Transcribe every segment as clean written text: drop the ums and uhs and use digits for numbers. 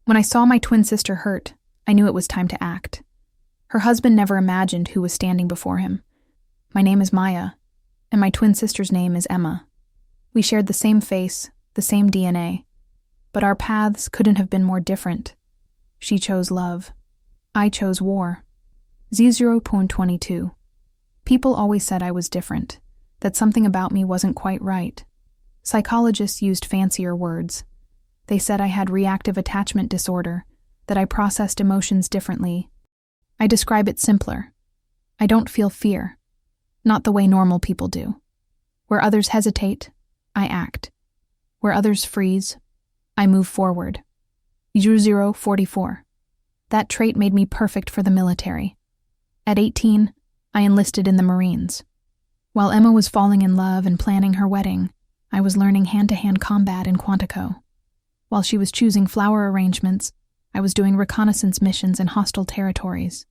When I saw my twin sister hurt, I knew it was time to act. Her husband never imagined who was standing before him. My name is Maya, and my twin sister's name is Emma. We shared the same face, the same DNA, but our paths couldn't have been more different. She chose love. I chose war. Z0.22. People always said I was different, that something about me wasn't quite right. Psychologists used fancier words. They said I had reactive attachment disorder, that I processed emotions differently. I describe it simpler. I don't feel fear, not the way normal people do. Where others hesitate, I act. Where others freeze, I move forward. U044. That trait made me perfect for the military. At 18, I enlisted in the Marines. While Emma was falling in love and planning her wedding, I was learning hand-to-hand combat in Quantico. While she was choosing flower arrangements, I was doing reconnaissance missions in hostile territories.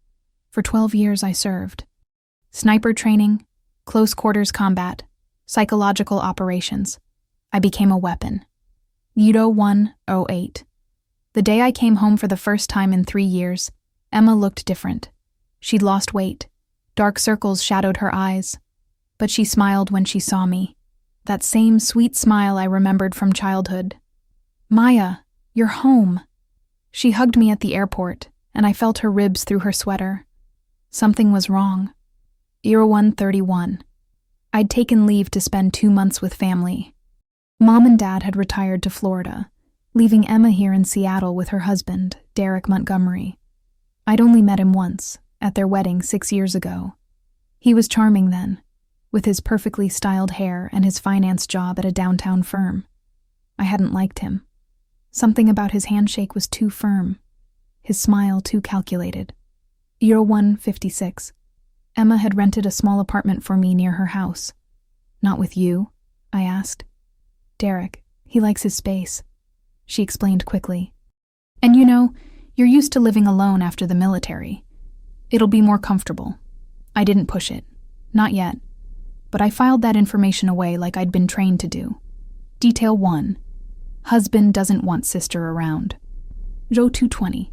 For 12 years I served. Sniper training, close quarters combat, psychological operations. I became a weapon. Udo 108. The day I came home for the first time in 3 years, Emma looked different. She'd lost weight. Dark circles shadowed her eyes. But she smiled when she saw me. That same sweet smile I remembered from childhood. Maya, you're home. She hugged me at the airport, and I felt her ribs through her sweater. Something was wrong. 131. I'd taken leave to spend 2 months with family. Mom and Dad had retired to Florida, leaving Emma here in Seattle with her husband, Derek Montgomery. I'd only met him once, at their wedding 6 years ago. He was charming then, with his perfectly styled hair and his finance job at a downtown firm. I hadn't liked him. Something about his handshake was too firm, his smile too calculated. 156. Emma had rented a small apartment for me near her house. Not with you? I asked. Derek, he likes his space. She explained quickly. And you're used to living alone after the military. It'll be more comfortable. I didn't push it. Not yet. But I filed that information away like I'd been trained to do. Detail 1. Husband doesn't want sister around. Joe 220.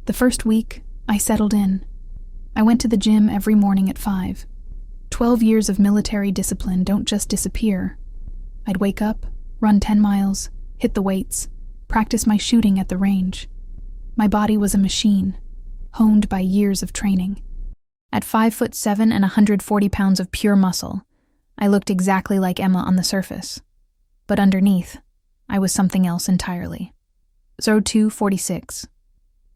The first week, I settled in. I went to the gym every morning at 5. 12 years of military discipline don't just disappear. I'd wake up, run 10 miles, hit the weights, practice my shooting at the range. My body was a machine, honed by years of training. At 5'7" and 140 pounds of pure muscle, I looked exactly like Emma on the surface. But underneath, I was something else entirely. 246.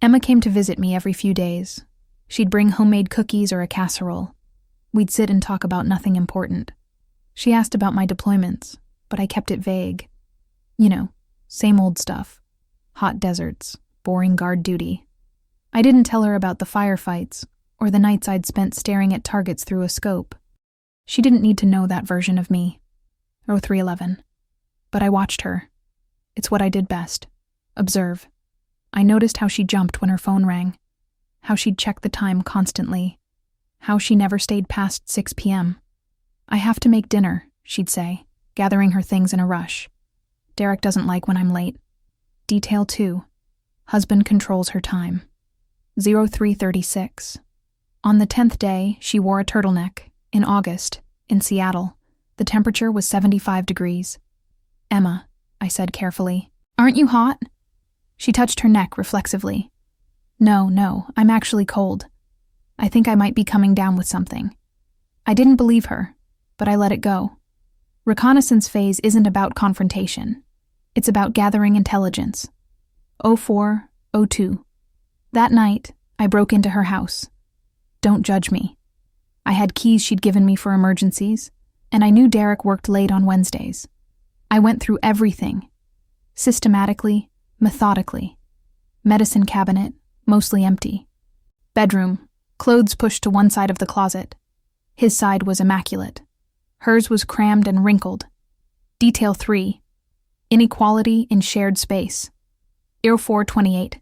Emma came to visit me every few days. She'd bring homemade cookies or a casserole. We'd sit and talk about nothing important. She asked about my deployments, but I kept it vague. Same old stuff. Hot deserts, boring guard duty. I didn't tell her about the firefights or the nights I'd spent staring at targets through a scope. She didn't need to know that version of me. 311. But I watched her. It's what I did best. Observe. I noticed how she jumped when her phone rang, how she'd check the time constantly, how she never stayed past 6 p.m. I have to make dinner, she'd say, gathering her things in a rush. Derek doesn't like when I'm late. Detail 2. Husband controls her time. 0336. On the 10th day, she wore a turtleneck, in August, in Seattle. The temperature was 75 degrees. Emma, I said carefully, aren't you hot? She touched her neck reflexively. No, I'm actually cold. I think I might be coming down with something. I didn't believe her, but I let it go. Reconnaissance phase isn't about confrontation. It's about gathering intelligence. 0402. That night, I broke into her house. Don't judge me. I had keys she'd given me for emergencies, and I knew Derek worked late on Wednesdays. I went through everything. Systematically, methodically. Medicine cabinet, mostly empty. Bedroom, clothes pushed to one side of the closet. His side was immaculate. Hers was crammed and wrinkled. Detail 3. Inequality in shared space. 428.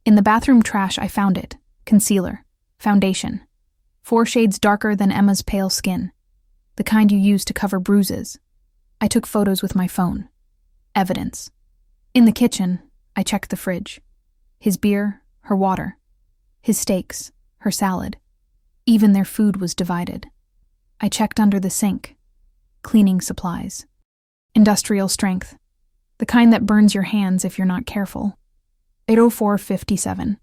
In the bathroom trash I found it. Concealer. Foundation. 4 shades darker than Emma's pale skin. The kind you use to cover bruises. I took photos with my phone. Evidence. In the kitchen, I checked the fridge. His beer, her water. His steaks, her salad. Even their food was divided. I checked under the sink. Cleaning supplies. Industrial strength. The kind that burns your hands if you're not careful. 8:04:57.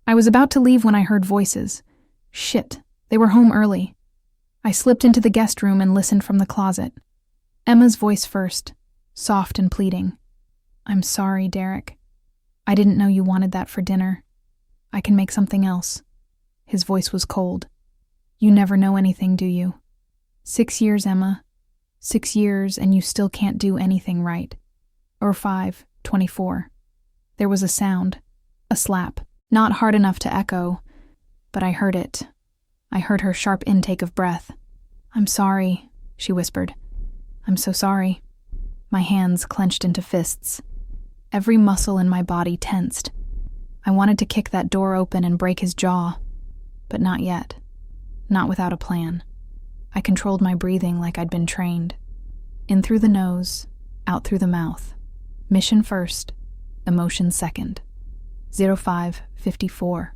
I was about to leave when I heard voices. Shit, they were home early. I slipped into the guest room and listened from the closet. Emma's voice first, soft and pleading. I'm sorry, Derek. I didn't know you wanted that for dinner. I can make something else. His voice was cold. You never know anything, do you? 6 years, Emma. 6 years, and you still can't do anything right. Or 5:24. There was a sound, a slap, not hard enough to echo, but I heard it. I heard her sharp intake of breath. I'm sorry, she whispered. I'm so sorry. My hands clenched into fists. Every muscle in my body tensed. I wanted to kick that door open and break his jaw, but not yet. Not without a plan. I controlled my breathing like I'd been trained. In through the nose, out through the mouth. Mission first, emotion second. 05:54.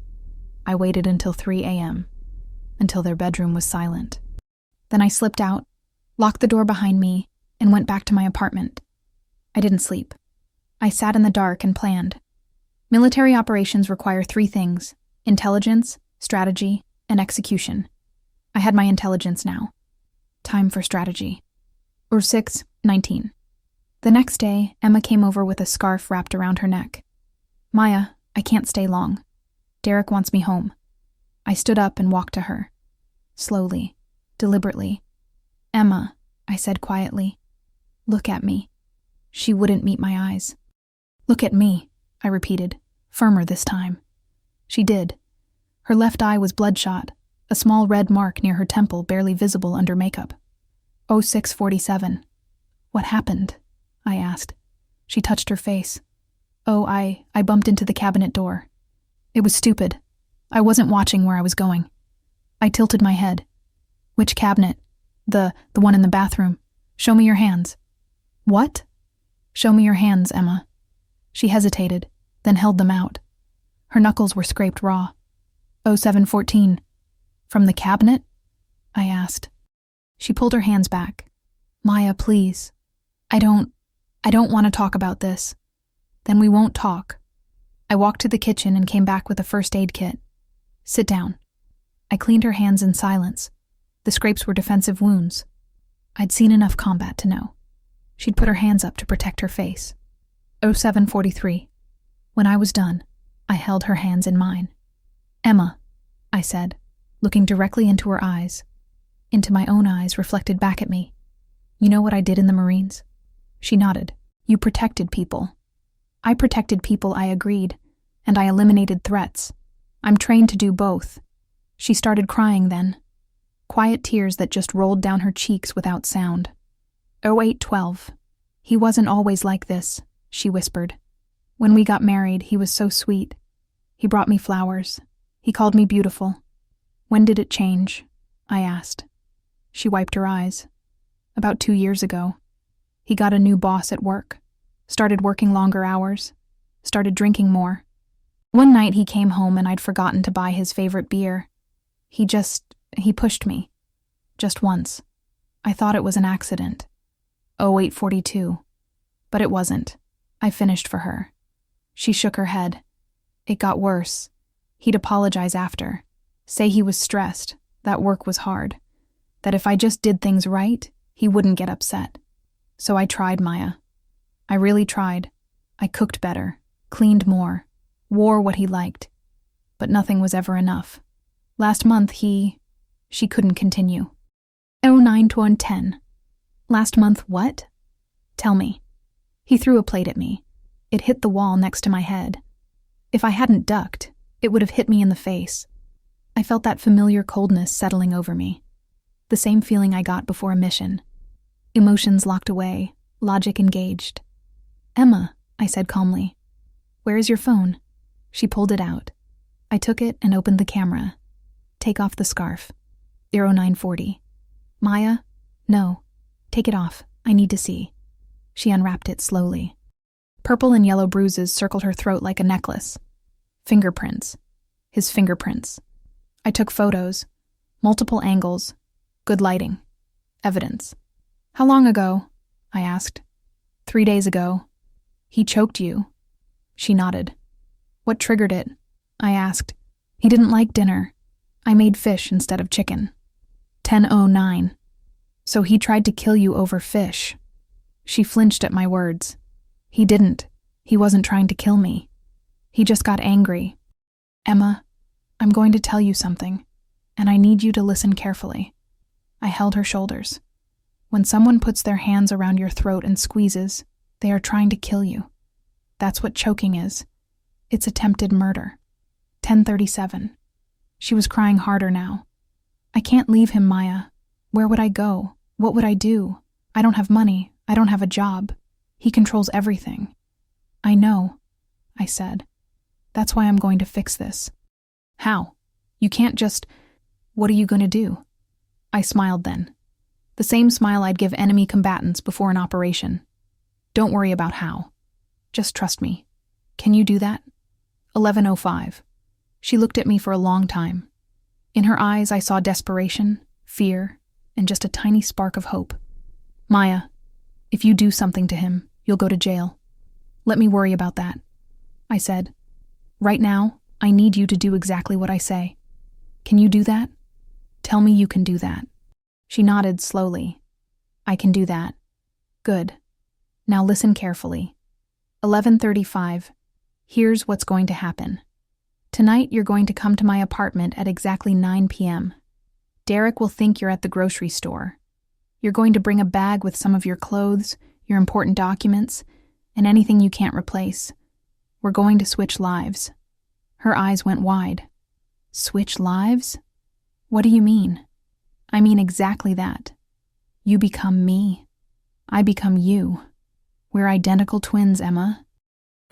I waited until 3 a.m., until their bedroom was silent. Then I slipped out, locked the door behind me, and went back to my apartment. I didn't sleep. I sat in the dark and planned. Military operations require 3 things: intelligence, strategy, and execution. I had my intelligence now. Time for strategy. Or 6:19. The next day, Emma came over with a scarf wrapped around her neck. Maya, I can't stay long. Derek wants me home. I stood up and walked to her. Slowly, deliberately. Emma, I said quietly. Look at me. She wouldn't meet my eyes. Look at me, I repeated, firmer this time. She did. Her left eye was bloodshot, a small red mark near her temple barely visible under makeup. 06:47. What happened? I asked. She touched her face. I bumped into the cabinet door. It was stupid. I wasn't watching where I was going. I tilted my head. Which cabinet? The one in the bathroom. Show me your hands. What? Show me your hands, Emma. She hesitated, then held them out. Her knuckles were scraped raw. 07:14. From the cabinet? I asked. She pulled her hands back. Maya, please. I don't want to talk about this. Then we won't talk. I walked to the kitchen and came back with a first aid kit. Sit down. I cleaned her hands in silence. The scrapes were defensive wounds. I'd seen enough combat to know. She'd put her hands up to protect her face. 07:43. When I was done, I held her hands in mine. Emma, I said, looking directly into her eyes, into my own eyes reflected back at me. You know what I did in the Marines? She nodded. You protected people. I protected people, I agreed, and I eliminated threats. I'm trained to do both. She started crying then. Quiet tears that just rolled down her cheeks without sound. 08:12. He wasn't always like this, she whispered. When we got married, he was so sweet. He brought me flowers. He called me beautiful. When did it change? I asked. She wiped her eyes. About 2 years ago. He got a new boss at work. Started working longer hours. Started drinking more. One night he came home and I'd forgotten to buy his favorite beer. He pushed me. Just once. I thought it was an accident. 08:42. But it wasn't. I finished for her. She shook her head. It got worse. He'd apologize after. Say he was stressed, that work was hard. That if I just did things right, he wouldn't get upset. So I tried, Maya. I really tried. I cooked better, cleaned more, wore what he liked. But nothing was ever enough. Last month she couldn't continue. 09:10. Last month what? Tell me. He threw a plate at me. It hit the wall next to my head. If I hadn't ducked, it would have hit me in the face. I felt that familiar coldness settling over me. The same feeling I got before a mission. Emotions locked away, logic engaged. Emma, I said calmly. Where is your phone? She pulled it out. I took it and opened the camera. Take off the scarf. 09:40. Maya? No. Take it off. I need to see. She unwrapped it slowly. Purple and yellow bruises circled her throat like a necklace. Fingerprints. His fingerprints. I took photos. Multiple angles. Good lighting. Evidence. How long ago? I asked. 3 days ago. He choked you. She nodded. What triggered it? I asked. He didn't like dinner. I made fish instead of chicken. 10:09. So he tried to kill you over fish. She flinched at my words. He didn't. He wasn't trying to kill me. He just got angry. Emma, I'm going to tell you something, and I need you to listen carefully. I held her shoulders. When someone puts their hands around your throat and squeezes, they are trying to kill you. That's what choking is. It's attempted murder. 10:37. She was crying harder now. I can't leave him, Maya. Where would I go? What would I do? I don't have money. I don't have a job. He controls everything. I know, I said. That's why I'm going to fix this. How? You can't just... What are you going to do? I smiled then. The same smile I'd give enemy combatants before an operation. Don't worry about how. Just trust me. Can you do that? 11:05. She looked at me for a long time. In her eyes I saw desperation, fear, and just a tiny spark of hope. Maya, if you do something to him, you'll go to jail. Let me worry about that, I said. Right now, I need you to do exactly what I say. Can you do that? Tell me you can do that. She nodded slowly. I can do that. Good. Now listen carefully. 11:35. Here's what's going to happen. Tonight you're going to come to my apartment at exactly 9 p.m. Derek will think you're at the grocery store. You're going to bring a bag with some of your clothes, your important documents, and anything you can't replace. We're going to switch lives. Her eyes went wide. Switch lives? What do you mean? I mean exactly that. You become me. I become you. We're identical twins, Emma.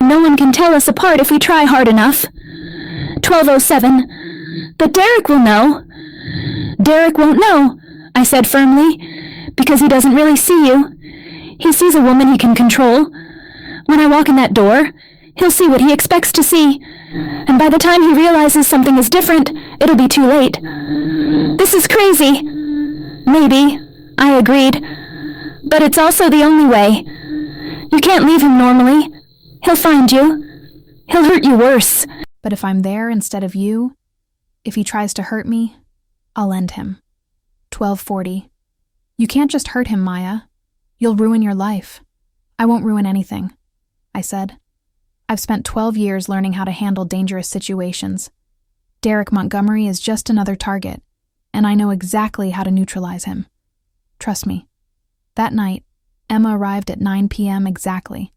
No one can tell us apart if we try hard enough. 12:07. But Derek will know. Derek won't know, I said firmly, because he doesn't really see you. He sees a woman he can control. When I walk in that door, he'll see what he expects to see. And by the time he realizes something is different, it'll be too late. This is crazy. Maybe, I agreed. But it's also the only way. You can't leave him normally. He'll find you. He'll hurt you worse. But if I'm there instead of you, if he tries to hurt me, I'll end him. 12:40. You can't just hurt him, Maya. You'll ruin your life. I won't ruin anything, I said. I've spent 12 years learning how to handle dangerous situations. Derek Montgomery is just another target, and I know exactly how to neutralize him. Trust me. That night, Emma arrived at 9 p.m. exactly.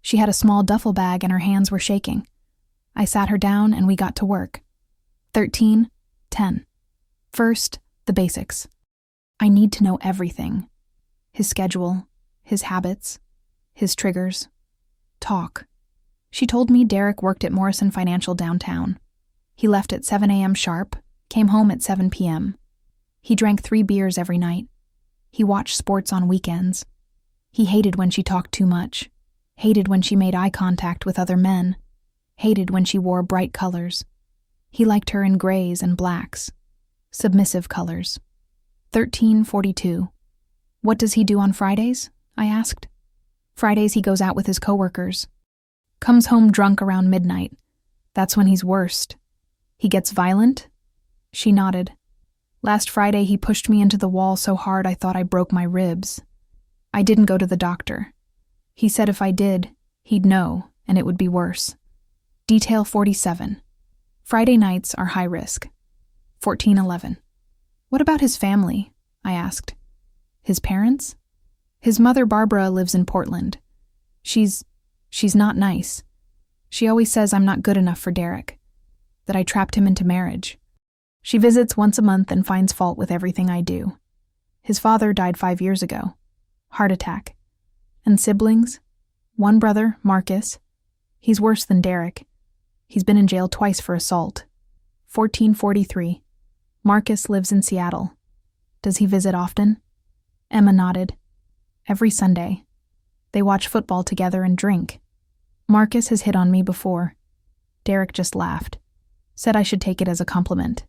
She had a small duffel bag and her hands were shaking. I sat her down and we got to work. 13:10. First, the basics. I need to know everything. His schedule, his habits, his triggers. Talk. She told me Derek worked at Morrison Financial downtown. He left at 7 a.m. sharp, came home at 7 p.m. He drank 3 beers every night. He watched sports on weekends. He hated when she talked too much, hated when she made eye contact with other men, hated when she wore bright colors. He liked her in grays and blacks, submissive colors. 13:42. What does he do on Fridays? I asked. Fridays he goes out with his coworkers. Comes home drunk around midnight. That's when he's worst. He gets violent? She nodded. Last Friday he pushed me into the wall so hard I thought I broke my ribs. I didn't go to the doctor. He said if I did, he'd know, and it would be worse. Detail 47. Friday nights are high risk. 14:11. What about his family? I asked. His parents? His mother Barbara lives in Portland. She's not nice. She always says I'm not good enough for Derek, that I trapped him into marriage. She visits once a month and finds fault with everything I do. His father died 5 years ago. Heart attack. And siblings? One brother, Marcus. He's worse than Derek. He's been in jail twice for assault. 14:43. Marcus lives in Seattle. Does he visit often? Emma nodded. Every Sunday. They watch football together and drink. Marcus has hit on me before. Derek just laughed. Said I should take it as a compliment.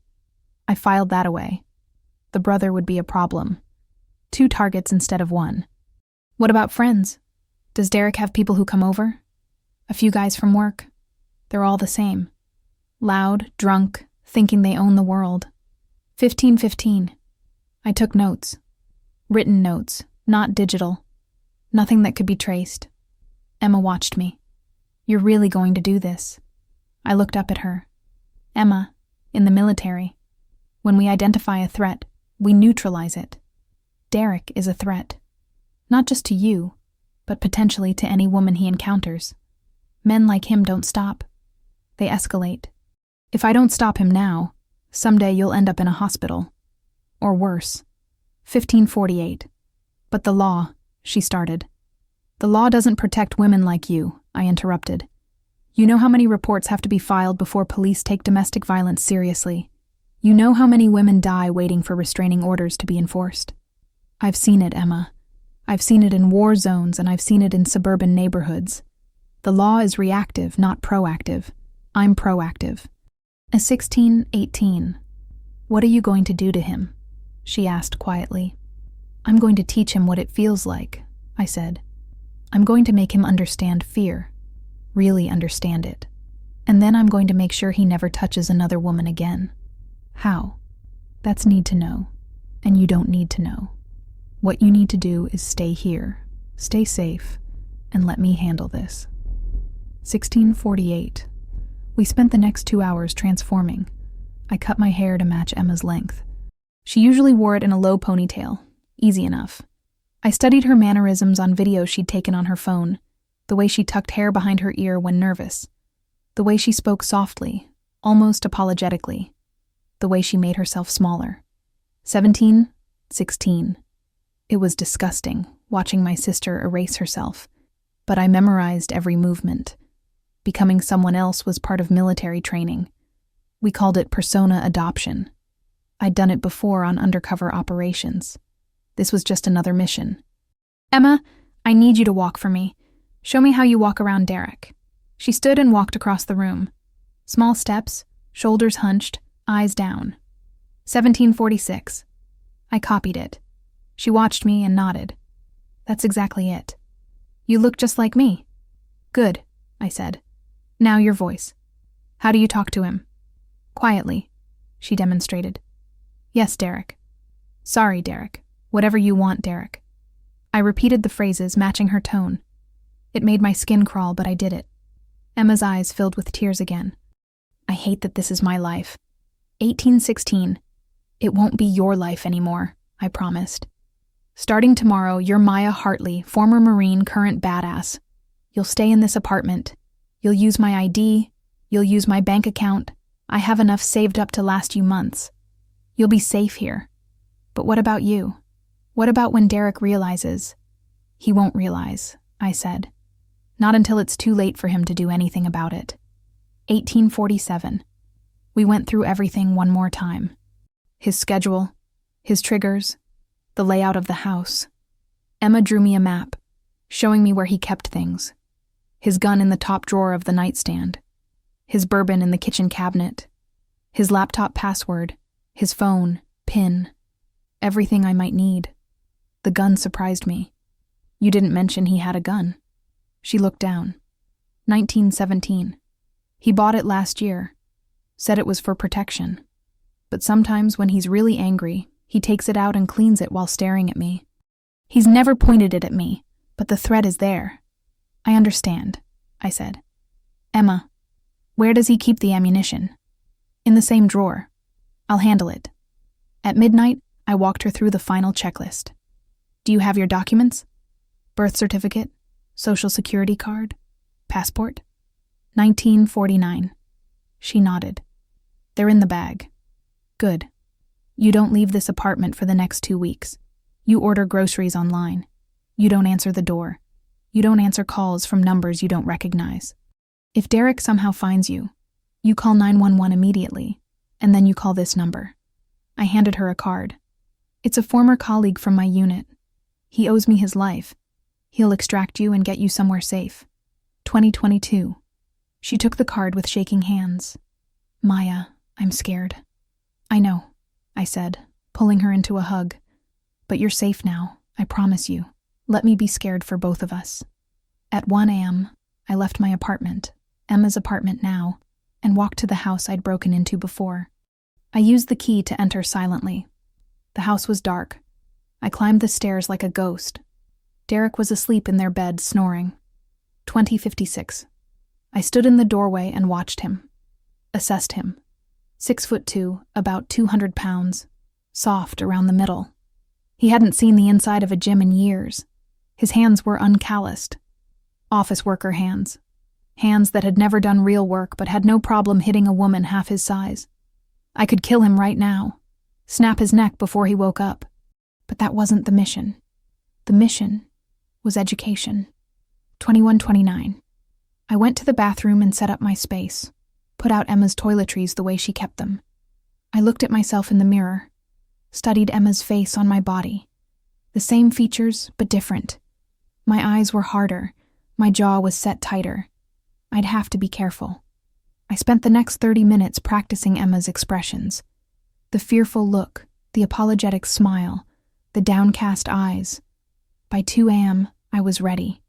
I filed that away. The brother would be a problem. 2 targets instead of 1. What about friends? Does Derek have people who come over? A few guys from work. They're all the same. Loud, drunk, thinking they own the world. 15-15. I took notes. Written notes, not digital. Nothing that could be traced. Emma watched me. You're really going to do this? I looked up at her. Emma, in the military, when we identify a threat, we neutralize it. Derek is a threat. Not just to you, but potentially to any woman he encounters. Men like him don't stop. They escalate. If I don't stop him now, someday you'll end up in a hospital. Or worse. 1548. But the law, she started. The law doesn't protect women like you, I interrupted. You know how many reports have to be filed before police take domestic violence seriously. You know how many women die waiting for restraining orders to be enforced. I've seen it, Emma. I've seen it in war zones and I've seen it in suburban neighborhoods. The law is reactive, not proactive. I'm proactive. A 16-18. What are you going to do to him? She asked quietly. I'm going to teach him what it feels like, I said. I'm going to make him understand fear. Really understand it. And then I'm going to make sure he never touches another woman again. How? That's need to know. And you don't need to know. What you need to do is stay here, stay safe, and let me handle this. 1648. We spent the next 2 hours transforming. I cut my hair to match Emma's length. She usually wore it in a low ponytail. Easy enough. I studied her mannerisms on videos she'd taken on her phone, the way she tucked hair behind her ear when nervous, the way she spoke softly, almost apologetically, the way she made herself smaller. 17, 16. It was disgusting, watching my sister erase herself, but I memorized every movement. Becoming someone else was part of military training. We called it persona adoption. I'd done it before on undercover operations. This was just another mission. Emma, I need you to walk for me. Show me how you walk around Derek. She stood and walked across the room. Small steps, shoulders hunched, eyes down. 1746. I copied it. She watched me and nodded. That's exactly it. You look just like me. Good, I said. Now your voice. How do you talk to him? Quietly, she demonstrated. Yes, Derek. Sorry, Derek. Whatever you want, Derek. I repeated the phrases, matching her tone. It made my skin crawl, but I did it. Emma's eyes filled with tears again. I hate that this is my life. 1816. It won't be your life anymore, I promised. Starting tomorrow, you're Maya Hartley, former Marine, current badass. You'll stay in this apartment. You'll use my ID. You'll use my bank account. I have enough saved up to last you months. You'll be safe here. But what about you? What about when Derek realizes? He won't realize, I said. Not until it's too late for him to do anything about it. 1847. We went through everything one more time. His schedule, his triggers, the layout of the house. Emma drew me a map, showing me where he kept things. His gun in the top drawer of the nightstand. His bourbon in the kitchen cabinet. His laptop password. His phone, PIN. Everything I might need. The gun surprised me. You didn't mention he had a gun. She looked down. 1917. He bought it last year. Said it was for protection. But sometimes when he's really angry, he takes it out and cleans it while staring at me. He's never pointed it at me, but the threat is there. I understand, I said. Emma, where does he keep the ammunition? In the same drawer. I'll handle it. At midnight, I walked her through the final checklist. Do you have your documents? Birth certificate? Social security card? Passport? 1949. She nodded. They're in the bag. Good. You don't leave this apartment for the next 2 weeks. You order groceries online. You don't answer the door. You don't answer calls from numbers you don't recognize. If Derek somehow finds you, you call 911 immediately, and then you call this number. I handed her a card. It's a former colleague from my unit. He owes me his life. He'll extract you and get you somewhere safe. 2022. She took the card with shaking hands. "Maya, I'm scared." "I know," I said, pulling her into a hug. "But you're safe now, I promise you. Let me be scared for both of us." At 1 a.m., I left my apartment, Emma's apartment now, and walked to the house I'd broken into before. I used the key to enter silently. The house was dark. I climbed the stairs like a ghost. Derek was asleep in their bed, snoring. 2056. I stood in the doorway and watched him. Assessed him. 6'2", about 200 pounds. Soft around the middle. He hadn't seen the inside of a gym in years. His hands were uncalloused. Office worker hands. Hands that had never done real work but had no problem hitting a woman half his size. I could kill him right now. Snap his neck before he woke up. But that wasn't the mission. The mission was education. 2129. I went to the bathroom and set up my space, put out Emma's toiletries the way she kept them. I looked at myself in the mirror, studied Emma's face on my body. The same features, but different. My eyes were harder, my jaw was set tighter. I'd have to be careful. I spent the next 30 minutes practicing Emma's expressions. The fearful look, the apologetic smile, the downcast eyes. By 2 a.m., I was ready.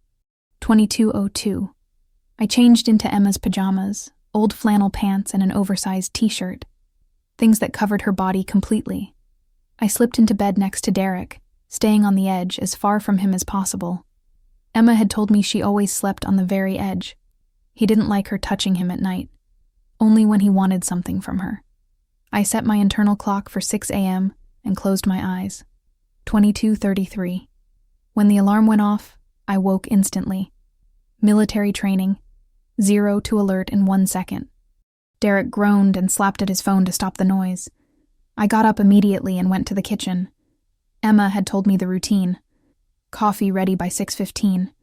2202. I changed into Emma's pajamas, old flannel pants and an oversized t-shirt. Things that covered her body completely. I slipped into bed next to Derek, staying on the edge as far from him as possible. Emma had told me she always slept on the very edge. He didn't like her touching him at night, only when he wanted something from her. I set my internal clock for 6 a.m. and closed my eyes. 22:33. When the alarm went off, I woke instantly. Military training. 0 to alert in 1 second. Derek groaned and slapped at his phone to stop the noise. I got up immediately and went to the kitchen. Emma had told me the routine. Coffee ready by 6:15.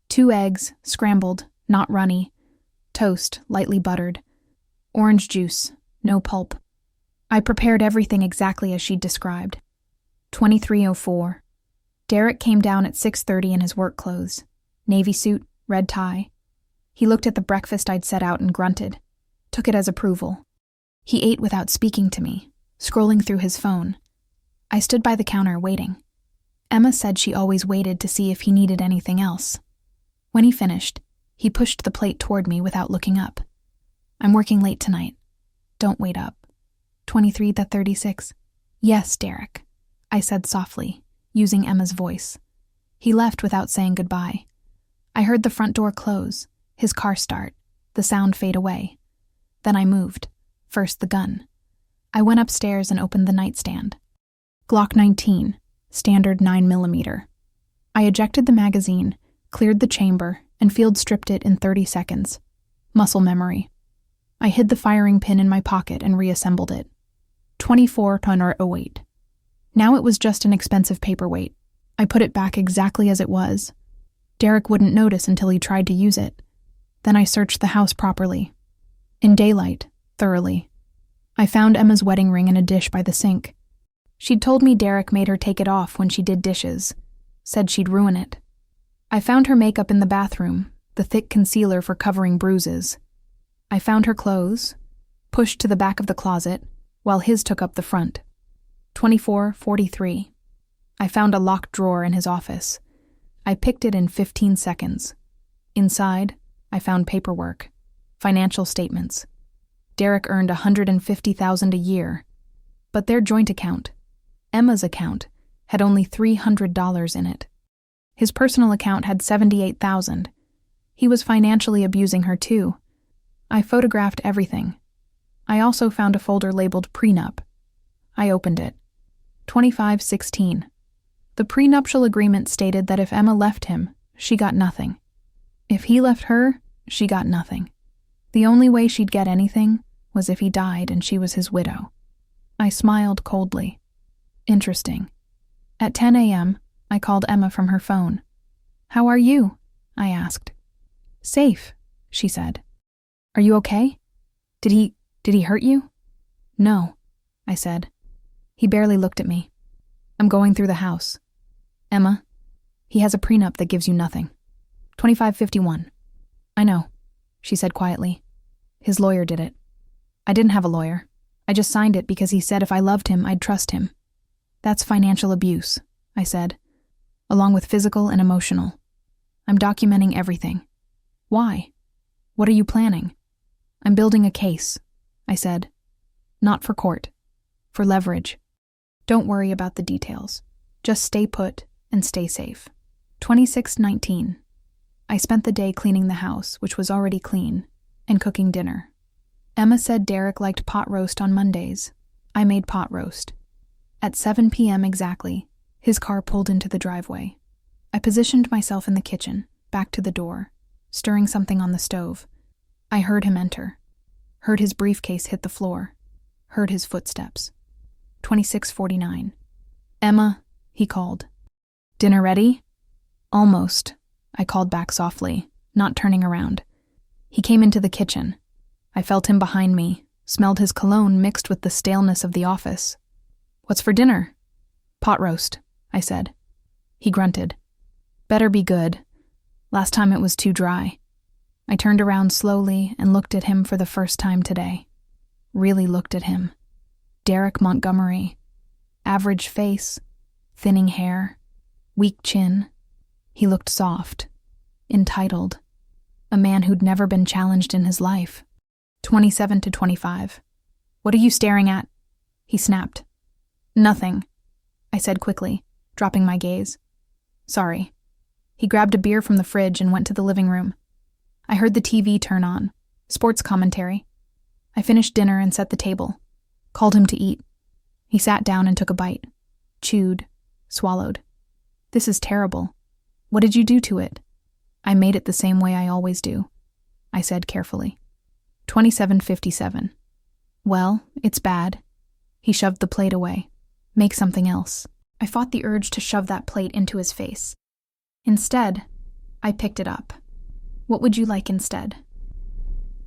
2 eggs, scrambled, not runny. Toast, lightly buttered. Orange juice, no pulp. I prepared everything exactly as she'd described. 23:04. Derek came down at 6:30 in his work clothes. Navy suit, red tie. He looked at the breakfast I'd set out and grunted. Took it as approval. He ate without speaking to me, scrolling through his phone. I stood by the counter waiting. Emma said she always waited to see if he needed anything else. When he finished, he pushed the plate toward me without looking up. "I'm working late tonight. Don't wait up." 23:36. "Yes, Derek," I said softly, using Emma's voice. He left without saying goodbye. I heard the front door close, his car start, the sound fade away. Then I moved. First the gun. I went upstairs and opened the nightstand. Glock 19, standard 9mm. I ejected the magazine, cleared the chamber, and field stripped it in 30 seconds. Muscle memory. I hid the firing pin in my pocket and reassembled it. 24:08. Now it was just an expensive paperweight. I put it back exactly as it was. Derek wouldn't notice until he tried to use it. Then I searched the house properly. In daylight, thoroughly. I found Emma's wedding ring in a dish by the sink. She'd told me Derek made her take it off when she did dishes. Said she'd ruin it. I found her makeup in the bathroom, the thick concealer for covering bruises. I found her clothes, pushed to the back of the closet, while his took up the front. 24:43. I found a locked drawer in his office. I picked it in 15 seconds. Inside, I found paperwork, financial statements. Derek earned $150,000 a year, but their joint account, Emma's account, had only $300 in it. His personal account had $78,000. He was financially abusing her too. I photographed everything. I also found a folder labeled prenup. I opened it. 25:16. The prenuptial agreement stated that if Emma left him, she got nothing. If he left her, she got nothing. The only way she'd get anything was if he died and she was his widow. I smiled coldly. Interesting. At 10 a.m., I called Emma from her phone. "How are you?" I asked. "Safe," she said. "Are you okay? Did he hurt you?" "No," I said. He barely looked at me. "I'm going through the house. Emma, he has a prenup that gives you nothing." 25:51. "I know. she said quietly. His lawyer did it. I didn't have a lawyer. I just signed it because he said if I loved him, I'd trust him. That's financial abuse, I said, along with physical and emotional. I'm documenting everything. Why? What are you planning? I'm building a case, I said. Not for court. For leverage. Don't worry about the details. Just stay put and stay safe. 26/19. I spent the day cleaning the house, which was already clean, and cooking dinner. Emma said Derek liked pot roast on Mondays. I made pot roast. At 7 p.m. exactly, his car pulled into the driveway. I positioned myself in the kitchen, back to the door, stirring something on the stove. I heard him enter. Heard his briefcase hit the floor. Heard his footsteps. 26:49. Emma, he called. Dinner ready? Almost, I called back softly, not turning around. He came into the kitchen. I felt him behind me, smelled his cologne mixed with the staleness of the office. What's for dinner? Pot roast, I said. He grunted. Better be good. Last time it was too dry. I turned around slowly and looked at him for the first time today. Really looked at him. Derek Montgomery. Average face, thinning hair, weak chin. He looked soft, entitled. A man who'd never been challenged in his life. 27-25. What are you staring at? He snapped. Nothing, I said quickly, dropping my gaze. Sorry. He grabbed a beer from the fridge and went to the living room. I heard the TV turn on, sports commentary. I finished dinner and set the table, called him to eat. He sat down and took a bite, chewed, swallowed. This is terrible. What did you do to it? I made it the same way I always do, I said carefully. 27:57. Well, it's bad. He shoved the plate away. Make something else. I fought the urge to shove that plate into his face. Instead, I picked it up. What would you like instead?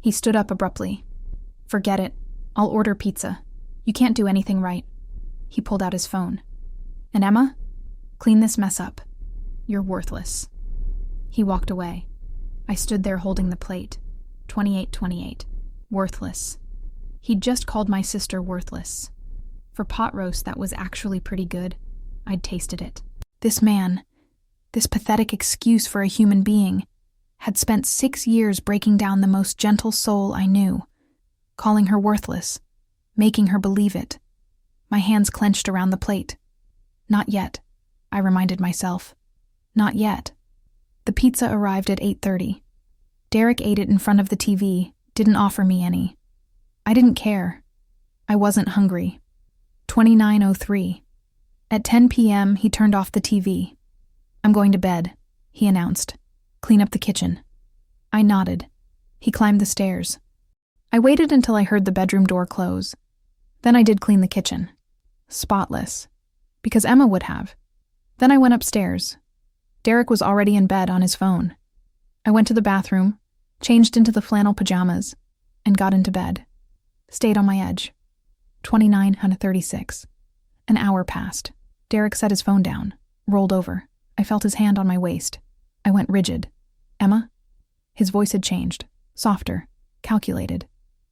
He stood up abruptly. Forget it. I'll order pizza. You can't do anything right. He pulled out his phone. And Emma? Clean this mess up. You're worthless. He walked away. I stood there holding the plate. 28:28. Worthless. He'd just called my sister worthless. For pot roast that was actually pretty good, I'd tasted it. This man, this pathetic excuse for a human being, had spent 6 years breaking down the most gentle soul I knew, calling her worthless, making her believe it. My hands clenched around the plate. Not yet, I reminded myself. Not yet. The pizza arrived at 8:30. Derek ate it in front of the TV, didn't offer me any. I didn't care. I wasn't hungry. 29:03. At 10 p.m., he turned off the TV. I'm going to bed, he announced. Clean up the kitchen. I nodded. He climbed the stairs. I waited until I heard the bedroom door close. Then I did clean the kitchen. Spotless. Because Emma would have. Then I went upstairs. Derek was already in bed on his phone. I went to the bathroom, changed into the flannel pajamas, and got into bed. Stayed on my edge. 29:36. An hour passed. Derek set his phone down, rolled over. I felt his hand on my waist. I went rigid. Emma? His voice had changed. Softer. Calculated.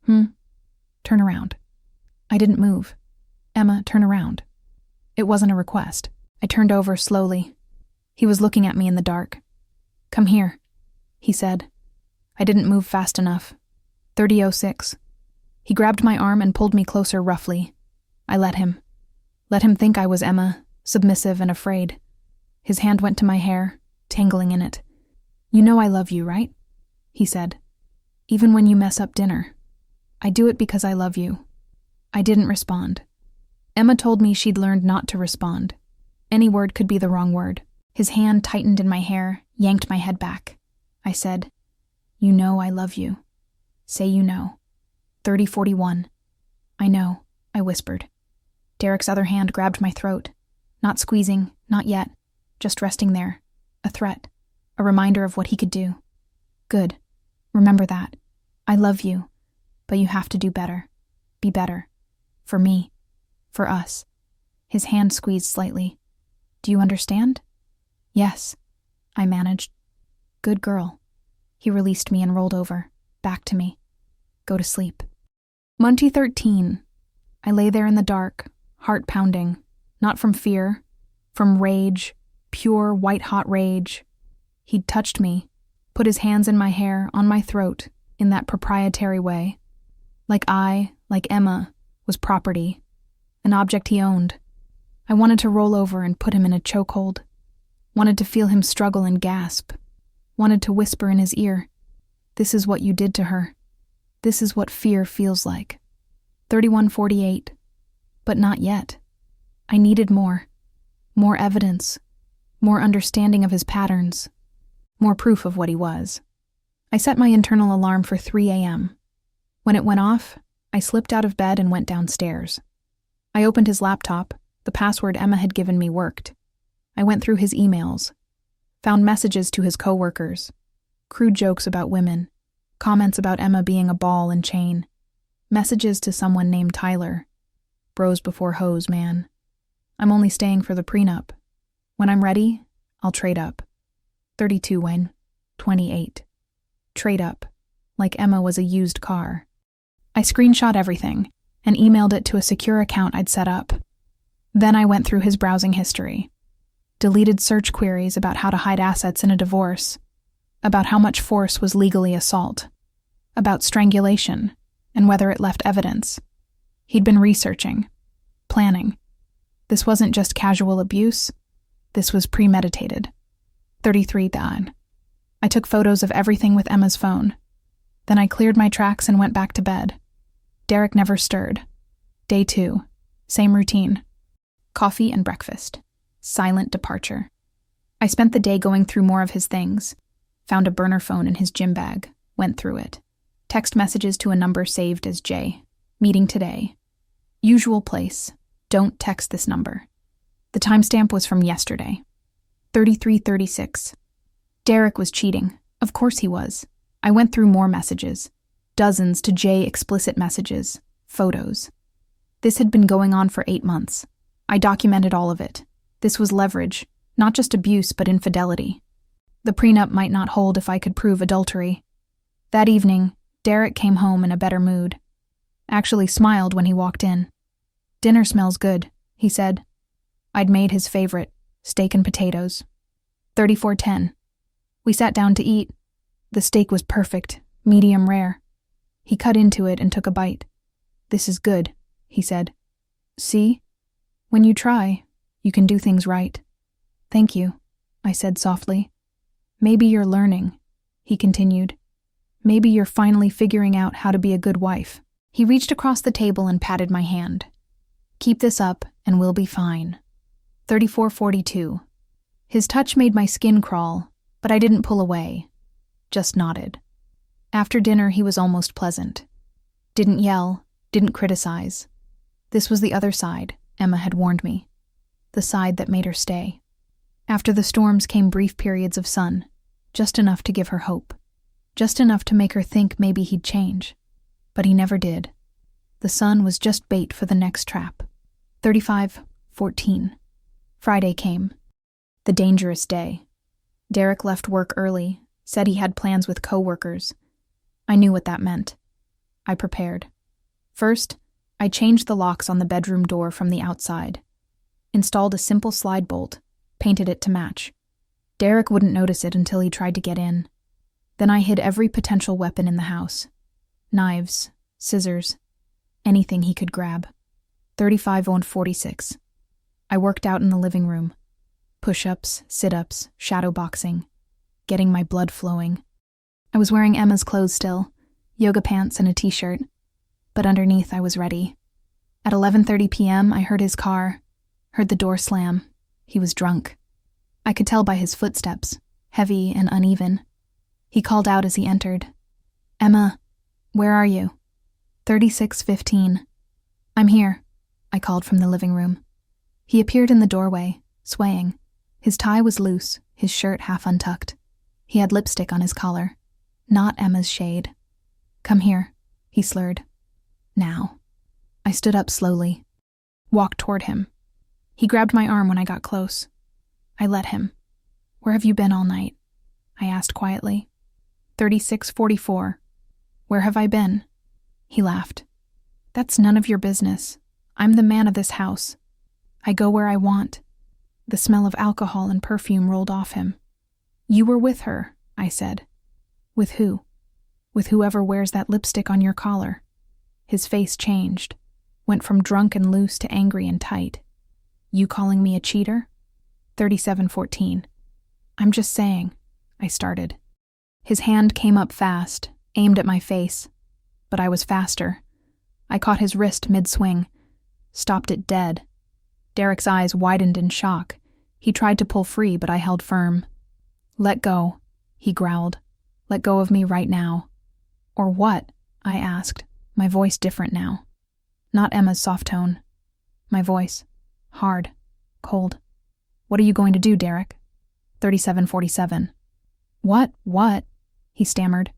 Turn around. I didn't move. Emma, turn around. It wasn't a request. I turned over slowly. He was looking at me in the dark. Come here, he said. I didn't move fast enough. 30:06. He grabbed my arm and pulled me closer roughly. I let him. Let him think I was Emma, submissive and afraid. His hand went to my hair, tangling in it. You know I love you, right? He said. Even when you mess up dinner. I do it because I love you. I didn't respond. Emma told me she'd learned not to respond. Any word could be the wrong word. His hand tightened in my hair, yanked my head back. I said, You know I love you. Say you know. 30:41. I know, I whispered. Derek's other hand grabbed my throat. Not squeezing, not yet. Just resting there. A threat. A reminder of what he could do. Good. Remember that. I love you. But you have to do better. Be better. For me. For us. His hand squeezed slightly. Do you understand? Yes. I managed. Good girl. He released me and rolled over. back to me. Go to sleep. Monty 13. I lay there in the dark, heart pounding, not from fear, from rage, pure white-hot rage. He'd touched me, put his hands in my hair, on my throat, in that proprietary way. Like Emma, was property, an object he owned. I wanted to roll over and put him in a chokehold. Wanted to feel him struggle and gasp. Wanted to whisper in his ear, "This is what you did to her. This is what fear feels like." 3148. But not yet. I needed more. More evidence. More understanding of his patterns. More proof of what he was. I set my internal alarm for 3 a.m. When it went off, I slipped out of bed and went downstairs. I opened his laptop. The password Emma had given me worked. I went through his emails. Found messages to his coworkers. Crude jokes about women. Comments about Emma being a ball and chain. Messages to someone named Tyler. Bros before hoes, man. I'm only staying for the prenup. When I'm ready, I'll trade up. 32 Wayne. 28. Trade up. Like Emma was a used car. I screenshot everything and emailed it to a secure account I'd set up. Then I went through his browsing history. Deleted search queries about how to hide assets in a divorce. About how much force was legally assault. About strangulation and whether it left evidence. He'd been researching. Planning. This wasn't just casual abuse. This was premeditated. 33 Daan. I took photos of everything with Emma's phone. Then I cleared my tracks and went back to bed. Derek never stirred. Day 2. Same routine. Coffee and breakfast. Silent departure. I spent the day going through more of his things. Found a burner phone in his gym bag. Went through it. Text messages to a number saved as J. Meeting today. Usual place. Don't text this number. The timestamp was from yesterday. 33:36. Derek was cheating. Of course he was. I went through more messages. Dozens to J explicit messages. Photos. This had been going on for 8 months. I documented all of it. This was leverage, not just abuse but infidelity. The prenup might not hold if I could prove adultery. That evening, Derek came home in a better mood. Actually smiled when he walked in. "Dinner smells good," he said. I'd made his favorite, steak and potatoes. 34:10. We sat down to eat. The steak was perfect, medium rare. He cut into it and took a bite. "This is good," he said. "See? When you try, you can do things right." "Thank you," I said softly. "Maybe you're learning," he continued. "Maybe you're finally figuring out how to be a good wife." He reached across the table and patted my hand. "Keep this up and we'll be fine." 34:42. His touch made my skin crawl, but I didn't pull away. Just nodded. After dinner, he was almost pleasant. Didn't yell, didn't criticize. This was the other side, Emma had warned me. The side that made her stay. After the storms came brief periods of sun, just enough to give her hope. Just enough to make her think maybe he'd change. But he never did. The sun was just bait for the next trap. 35:14. Friday came. The dangerous day. Derek left work early, said he had plans with coworkers. I knew what that meant. I prepared. First, I changed the locks on the bedroom door from the outside. Installed a simple slide bolt, painted it to match. Derek wouldn't notice it until he tried to get in. Then I hid every potential weapon in the house. Knives, scissors, anything he could grab. 35:46. I worked out in the living room. Push-ups, sit-ups, shadow boxing. Getting my blood flowing. I was wearing Emma's clothes still, yoga pants and a t-shirt. But underneath I was ready. At 11:30 p.m. I heard his car. Heard the door slam. He was drunk. I could tell by his footsteps, heavy and uneven. He called out as he entered. "Emma, where are you?" 36:15. "I'm here," I called from the living room. He appeared in the doorway, swaying. His tie was loose, his shirt half untucked. He had lipstick on his collar. Not Emma's shade. "Come here," he slurred. "Now." I stood up slowly. Walked toward him. He grabbed my arm when I got close. I let him. "Where have you been all night?" I asked quietly. 36:44. Where have I been? He laughed. That's none of your business. I'm the man of this house. I go where I want. The smell of alcohol and perfume rolled off him. You were with her, I said. With who? With whoever wears that lipstick on your collar. His face changed, went from drunk and loose to angry and tight. You calling me a cheater? 37:14. I'm just saying, I started. His hand came up fast, aimed at my face, but I was faster. I caught his wrist mid-swing, stopped it dead. Derek's eyes widened in shock. He tried to pull free, but I held firm. Let go, he growled. Let go of me right now. Or what? I asked, my voice different now. Not Emma's soft tone. My voice, hard, cold. What are you going to do, Derek? 37:47. What? He stammered.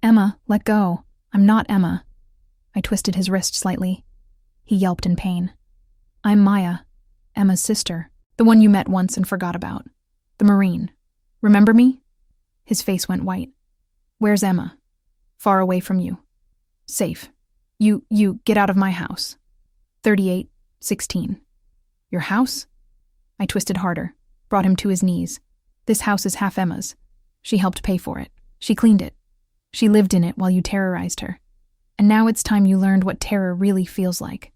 Emma, let go. I'm not Emma. I twisted his wrist slightly. He yelped in pain. I'm Maya, Emma's sister, the one you met once and forgot about. The Marine. Remember me? His face went white. Where's Emma? Far away from you. Safe. You, get out of my house. 38:16. Your house? I twisted harder, brought him to his knees. This house is half Emma's. She helped pay for it. She cleaned it. She lived in it while you terrorized her. And now it's time you learned what terror really feels like.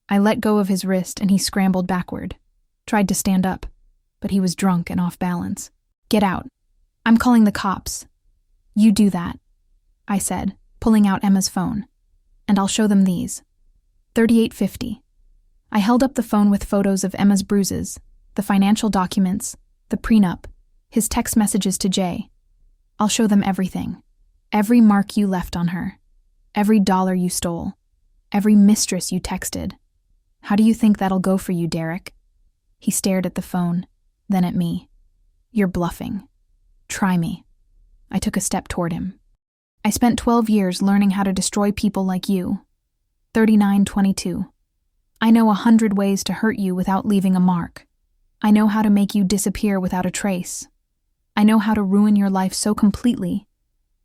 I let go of his wrist and he scrambled backward. Tried to stand up, but he was drunk and off balance. Get out. I'm calling the cops. You do that, I said, pulling out Emma's phone. And I'll show them these. 38:50. I held up the phone with photos of Emma's bruises, the financial documents, the prenup, his text messages to Jay. I'll show them everything. Every mark you left on her. Every dollar you stole. Every mistress you texted. How do you think that'll go for you, Derek? He stared at the phone, then at me. You're bluffing. Try me. I took a step toward him. I spent 12 years learning how to destroy people like you. 39:22. I know 100 ways to hurt you without leaving a mark. I know how to make you disappear without a trace. I know how to ruin your life so completely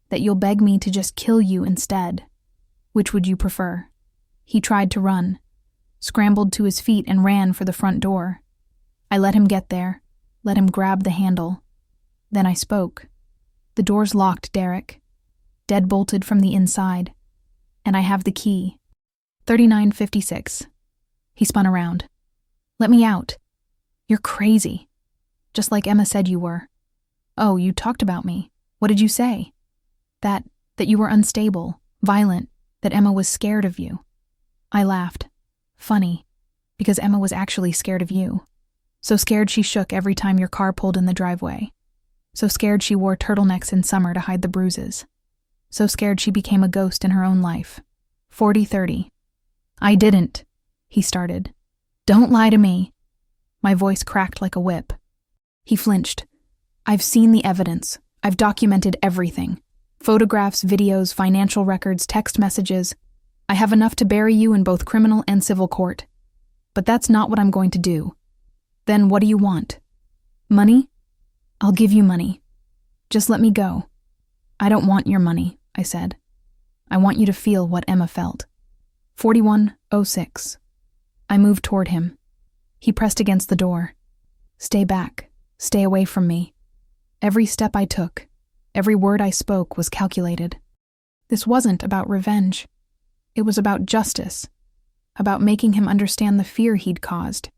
that you'll beg me to just kill you instead. Which would you prefer? He tried to run, scrambled to his feet and ran for the front door. I let him get there, let him grab the handle. Then I spoke. The door's locked, Derek. Dead-bolted from the inside. And I have the key. 39:56. He spun around. Let me out. You're crazy. Just like Emma said you were. Oh, you talked about me. What did you say? That you were unstable, violent, that Emma was scared of you. I laughed. Funny, because Emma was actually scared of you. So scared she shook every time your car pulled in the driveway. So scared she wore turtlenecks in summer to hide the bruises. So scared she became a ghost in her own life. 40:30. I didn't, he started. Don't lie to me. My voice cracked like a whip. He flinched. I've seen the evidence. I've documented everything. Photographs, videos, financial records, text messages. I have enough to bury you in both criminal and civil court. But that's not what I'm going to do. Then what do you want? Money? I'll give you money. Just let me go. I don't want your money, I said. I want you to feel what Emma felt. 41:06. I moved toward him. He pressed against the door. Stay back. Stay away from me. Every step I took, every word I spoke was calculated. This wasn't about revenge. It was about justice, about making him understand the fear he'd caused,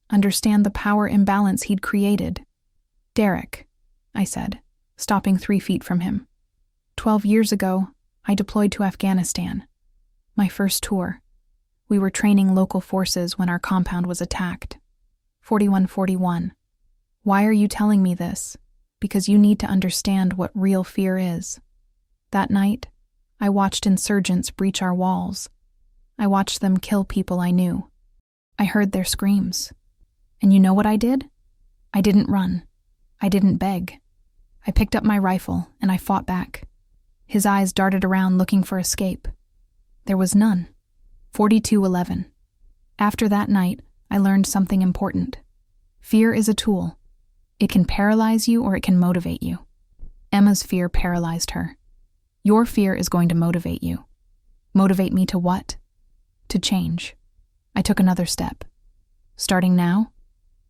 understand the power imbalance he'd created. Derek, I said, stopping 3 feet from him. 12 years ago, I deployed to Afghanistan. My first tour. We were training local forces when our compound was attacked. 41:41. Why are you telling me this? Because you need to understand what real fear is. That night, I watched insurgents breach our walls. I watched them kill people I knew. I heard their screams. And you know what I did? I didn't run. I didn't beg. I picked up my rifle and I fought back. His eyes darted around looking for escape. There was none. 42:11. After that night, I learned something important. Fear is a tool. It can paralyze you or it can motivate you. Emma's fear paralyzed her. Your fear is going to motivate you. Motivate me to what? To change. I took another step. Starting now,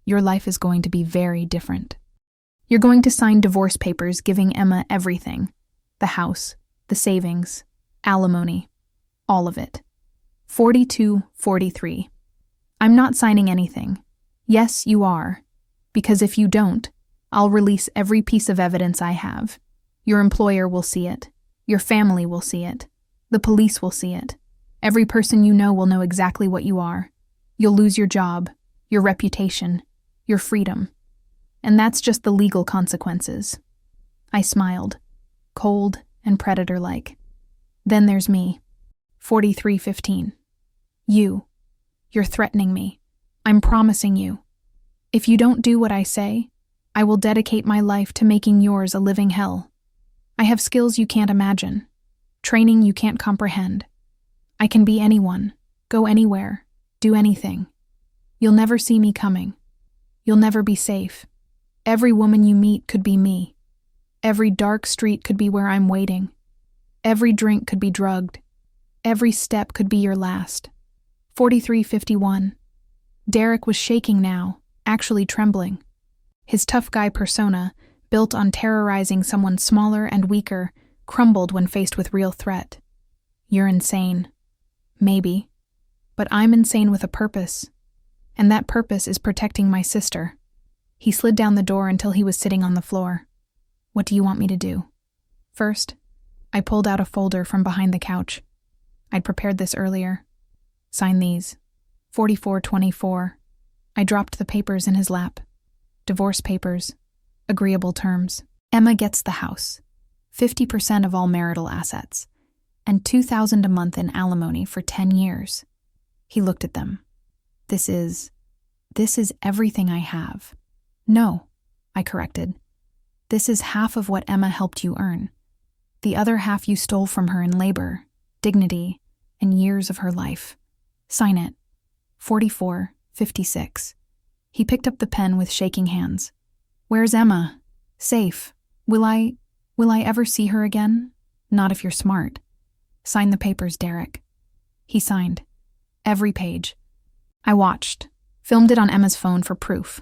your life is going to be very different. You're going to sign divorce papers giving Emma everything. The house, the savings, alimony, all of it. 4243. I'm not signing anything. Yes, you are. Because if you don't, I'll release every piece of evidence I have. Your employer will see it. Your family will see it. The police will see it. Every person you know will know exactly what you are. You'll lose your job, your reputation, your freedom. And that's just the legal consequences. I smiled, cold and predator-like. Then there's me. 4315. You're threatening me. I'm promising you. If you don't do what I say, I will dedicate my life to making yours a living hell. I have skills you can't imagine, training you can't comprehend. I can be anyone, go anywhere, do anything. You'll never see me coming. You'll never be safe. Every woman you meet could be me. Every dark street could be where I'm waiting. Every drink could be drugged. Every step could be your last. 4351. Derek was shaking now, actually trembling. His tough guy persona, built on terrorizing someone smaller and weaker, crumbled when faced with real threat. You're insane. Maybe. But I'm insane with a purpose. And that purpose is protecting my sister. He slid down the door until he was sitting on the floor. What do you want me to do? First, I pulled out a folder from behind the couch. I'd prepared this earlier. Sign these. 4424. I dropped the papers in his lap. Divorce papers. Agreeable terms. Emma gets the house. 50% of all marital assets. And $2,000 a month in alimony for 10 years. He looked at them. This is everything I have. No, I corrected. This is half of what Emma helped you earn. The other half you stole from her in labor, dignity, and years of her life. Sign it. 4456. He picked up the pen with shaking hands. Where's Emma? Safe. Will I ever see her again? Not if you're smart. Sign the papers, Derek. He signed. Every page. I watched, filmed it on Emma's phone for proof.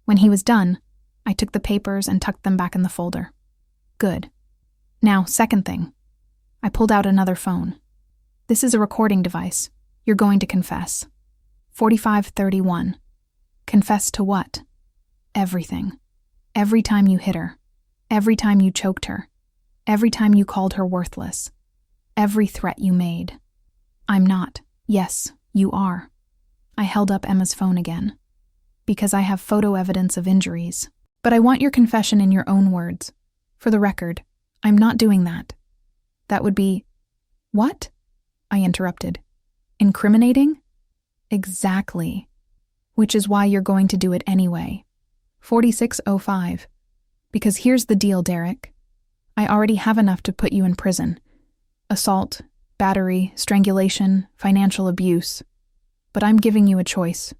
When he was done, I took the papers and tucked them back in the folder. Good. Now, second thing. I pulled out another phone. This is a recording device. You're going to confess. 4531. Confess to what? Everything. Every time you hit her. Every time you choked her. Every time you called her worthless. Every threat you made. I'm not. Yes, you are. I held up Emma's phone again. Because I have photo evidence of injuries. But I want your confession in your own words. For the record, I'm not doing that. That would be... What? I interrupted. Incriminating? Exactly. Which is why you're going to do it anyway. 4605. Because here's the deal, Derek. I already have enough to put you in prison. Assault, battery, strangulation, financial abuse. But I'm giving you a choice.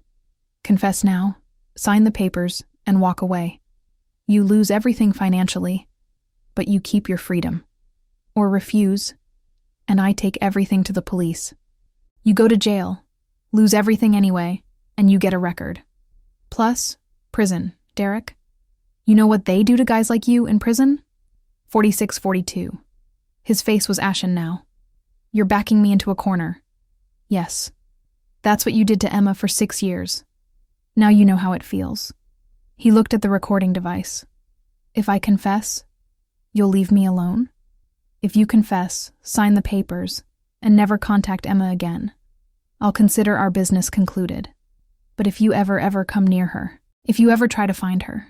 Confess now, sign the papers, and walk away. You lose everything financially, but you keep your freedom. Or refuse, and I take everything to the police. You go to jail, lose everything anyway, and you get a record. Plus, prison, Derek. You know what they do to guys like you in prison? 4642. His face was ashen now. You're backing me into a corner. Yes. That's what you did to Emma for 6 years. Now you know how it feels. He looked at the recording device. If I confess, you'll leave me alone? If you confess, sign the papers, and never contact Emma again, I'll consider our business concluded. But if you ever come near her, if you ever try to find her,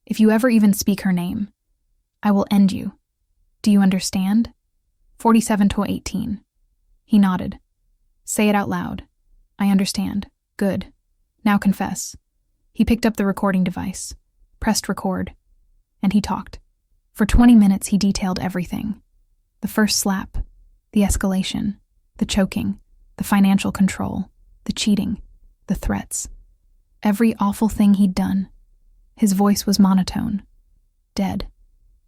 if you ever even speak her name, I will end you. Do you understand? 47-18. He nodded. Say it out loud. I understand. Good. Now confess. He picked up the recording device, pressed record, and he talked. For 20 minutes he detailed everything. The first slap, the escalation, the choking, the financial control, the cheating, the threats. Every awful thing he'd done. His voice was monotone, dead.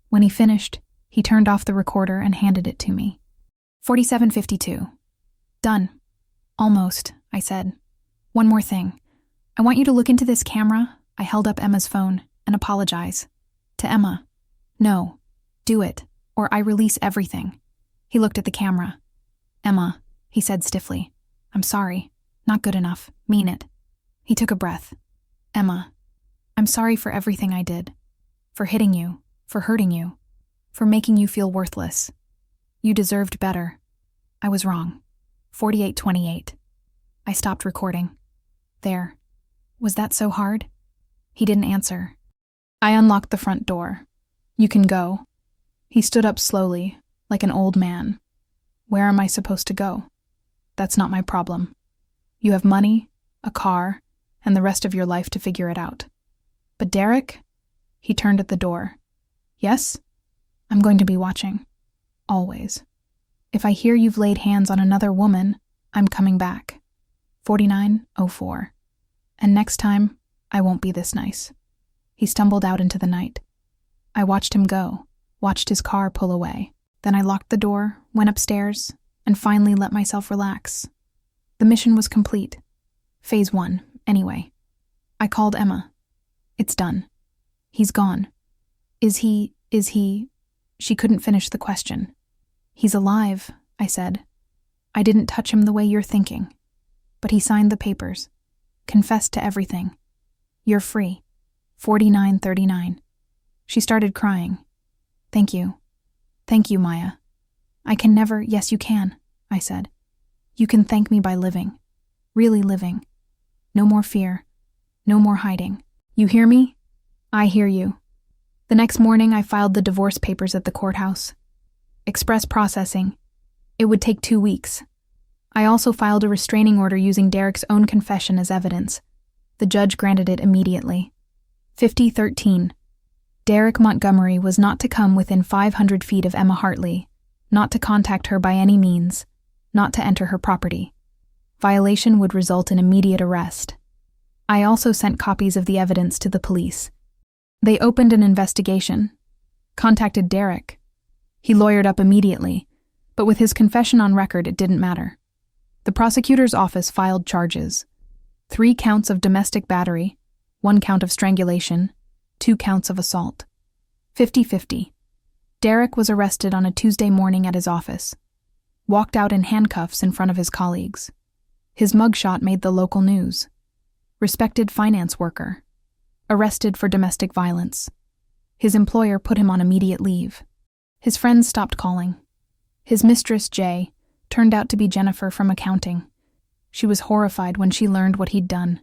When he finished, He turned off the recorder and handed it to me. 47:52. Done. Almost, I said. One more thing. I want you to look into this camera. I held up Emma's phone and apologize. To Emma. No. Do it, or I release everything. He looked at the camera. Emma, he said stiffly. I'm sorry. Not good enough. Mean it. He took a breath. Emma, I'm sorry for everything I did. For hitting you. For hurting you. For making you feel worthless. You deserved better. I was wrong. 48:28. I stopped recording. There. Was that so hard? He didn't answer. I unlocked the front door. You can go. He stood up slowly, like an old man. Where am I supposed to go? That's not my problem. You have money, a car, and the rest of your life to figure it out. But Derek? He turned at the door. Yes? I'm going to be watching. Always. If I hear you've laid hands on another woman, I'm coming back. 49:04. And next time, I won't be this nice. He stumbled out into the night. I watched him go, watched his car pull away. Then I locked the door, went upstairs, and finally let myself relax. The mission was complete. Phase 1, anyway. I called Emma. It's done. He's gone. Is he... She couldn't finish the question. He's alive, I said. I didn't touch him the way you're thinking. But he signed the papers. Confessed to everything. You're free. 49:39. She started crying. Thank you. Thank you, Maya. I can never... Yes, you can, I said. You can thank me by living. Really living. No more fear. No more hiding. You hear me? I hear you. The next morning, I filed the divorce papers at the courthouse. Express processing. It would take 2 weeks. I also filed a restraining order using Derek's own confession as evidence. The judge granted it immediately. 50:13. Derek Montgomery was not to come within 500 feet of Emma Hartley, not to contact her by any means, not to enter her property. Violation would result in immediate arrest. I also sent copies of the evidence to the police. They opened an investigation. Contacted Derek. He lawyered up immediately, but with his confession on record, it didn't matter. The prosecutor's office filed charges. 3 counts of domestic battery, 1 count of strangulation, 2 counts of assault. 50-50. Derek was arrested on a Tuesday morning at his office. Walked out in handcuffs in front of his colleagues. His mugshot made the local news. Respected finance worker. Arrested for domestic violence. His employer put him on immediate leave. His friends stopped calling. His mistress, Jay, turned out to be Jennifer from accounting. She was horrified when she learned what he'd done.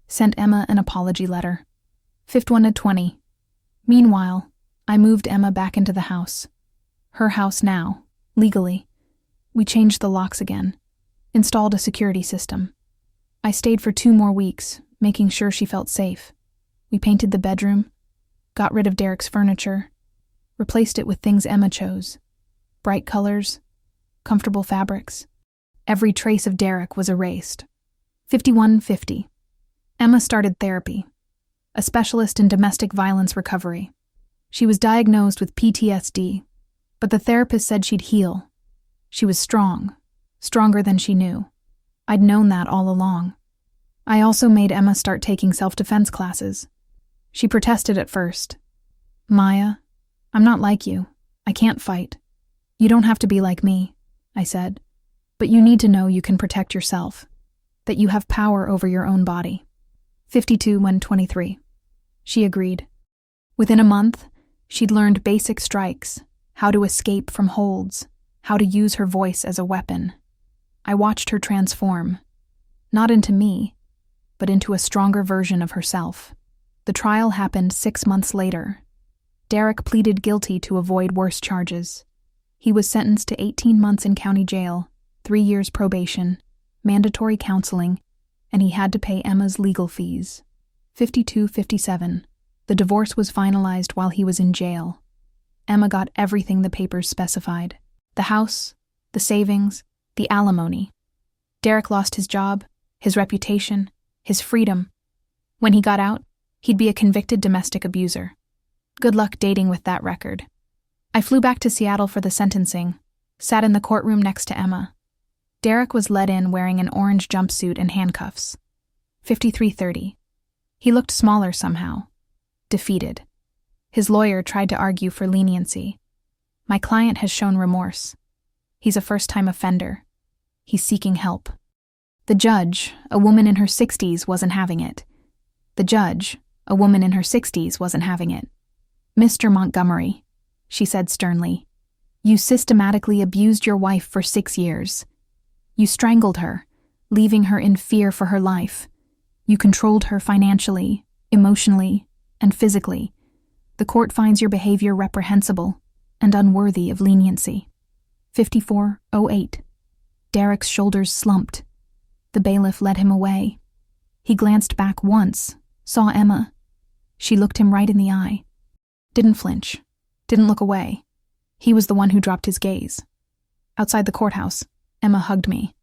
Sent Emma an apology letter. 51:20. Meanwhile, I moved Emma back into the house. Her house now, legally. We changed the locks again. Installed a security system. I stayed for 2 more weeks, making sure she felt safe. We painted the bedroom, got rid of Derek's furniture, replaced it with things Emma chose. Bright colors, comfortable fabrics. Every trace of Derek was erased. 51:50. Emma started therapy, a specialist in domestic violence recovery. She was diagnosed with PTSD, but the therapist said she'd heal. She was strong, stronger than she knew. I'd known that all along. I also made Emma start taking self-defense classes. She protested at first. Maya, I'm not like you. I can't fight. You don't have to be like me, I said. But you need to know you can protect yourself, that you have power over your own body. 52:23. She agreed. Within a month, she'd learned basic strikes, how to escape from holds, how to use her voice as a weapon. I watched her transform, not into me, but into a stronger version of herself. The trial happened 6 months later. Derek pleaded guilty to avoid worse charges. He was sentenced to 18 months in county jail, 3 years probation, mandatory counseling, and he had to pay Emma's legal fees. 52:57. The divorce was finalized while he was in jail. Emma got everything the papers specified. The house, the savings, the alimony. Derek lost his job, his reputation, his freedom. When he got out, he'd be a convicted domestic abuser. Good luck dating with that record. I flew back to Seattle for the sentencing, sat in the courtroom next to Emma. Derek was led in wearing an orange jumpsuit and handcuffs. 53:30. He looked smaller somehow. Defeated. His lawyer tried to argue for leniency. My client has shown remorse. He's a first-time offender. He's seeking help. The judge, a woman in her 60s, wasn't having it. The judge, a woman in her 60s, wasn't having it. "Mr. Montgomery," she said sternly, "you systematically abused your wife for 6 years. You strangled her, leaving her in fear for her life. You controlled her financially, emotionally, and physically. The court finds your behavior reprehensible and unworthy of leniency." 54:08. Derek's shoulders slumped. The bailiff led him away. He glanced back once, saw Emma. She looked him right in the eye. Didn't flinch. Didn't look away. He was the one who dropped his gaze. Outside the courthouse, Emma hugged me.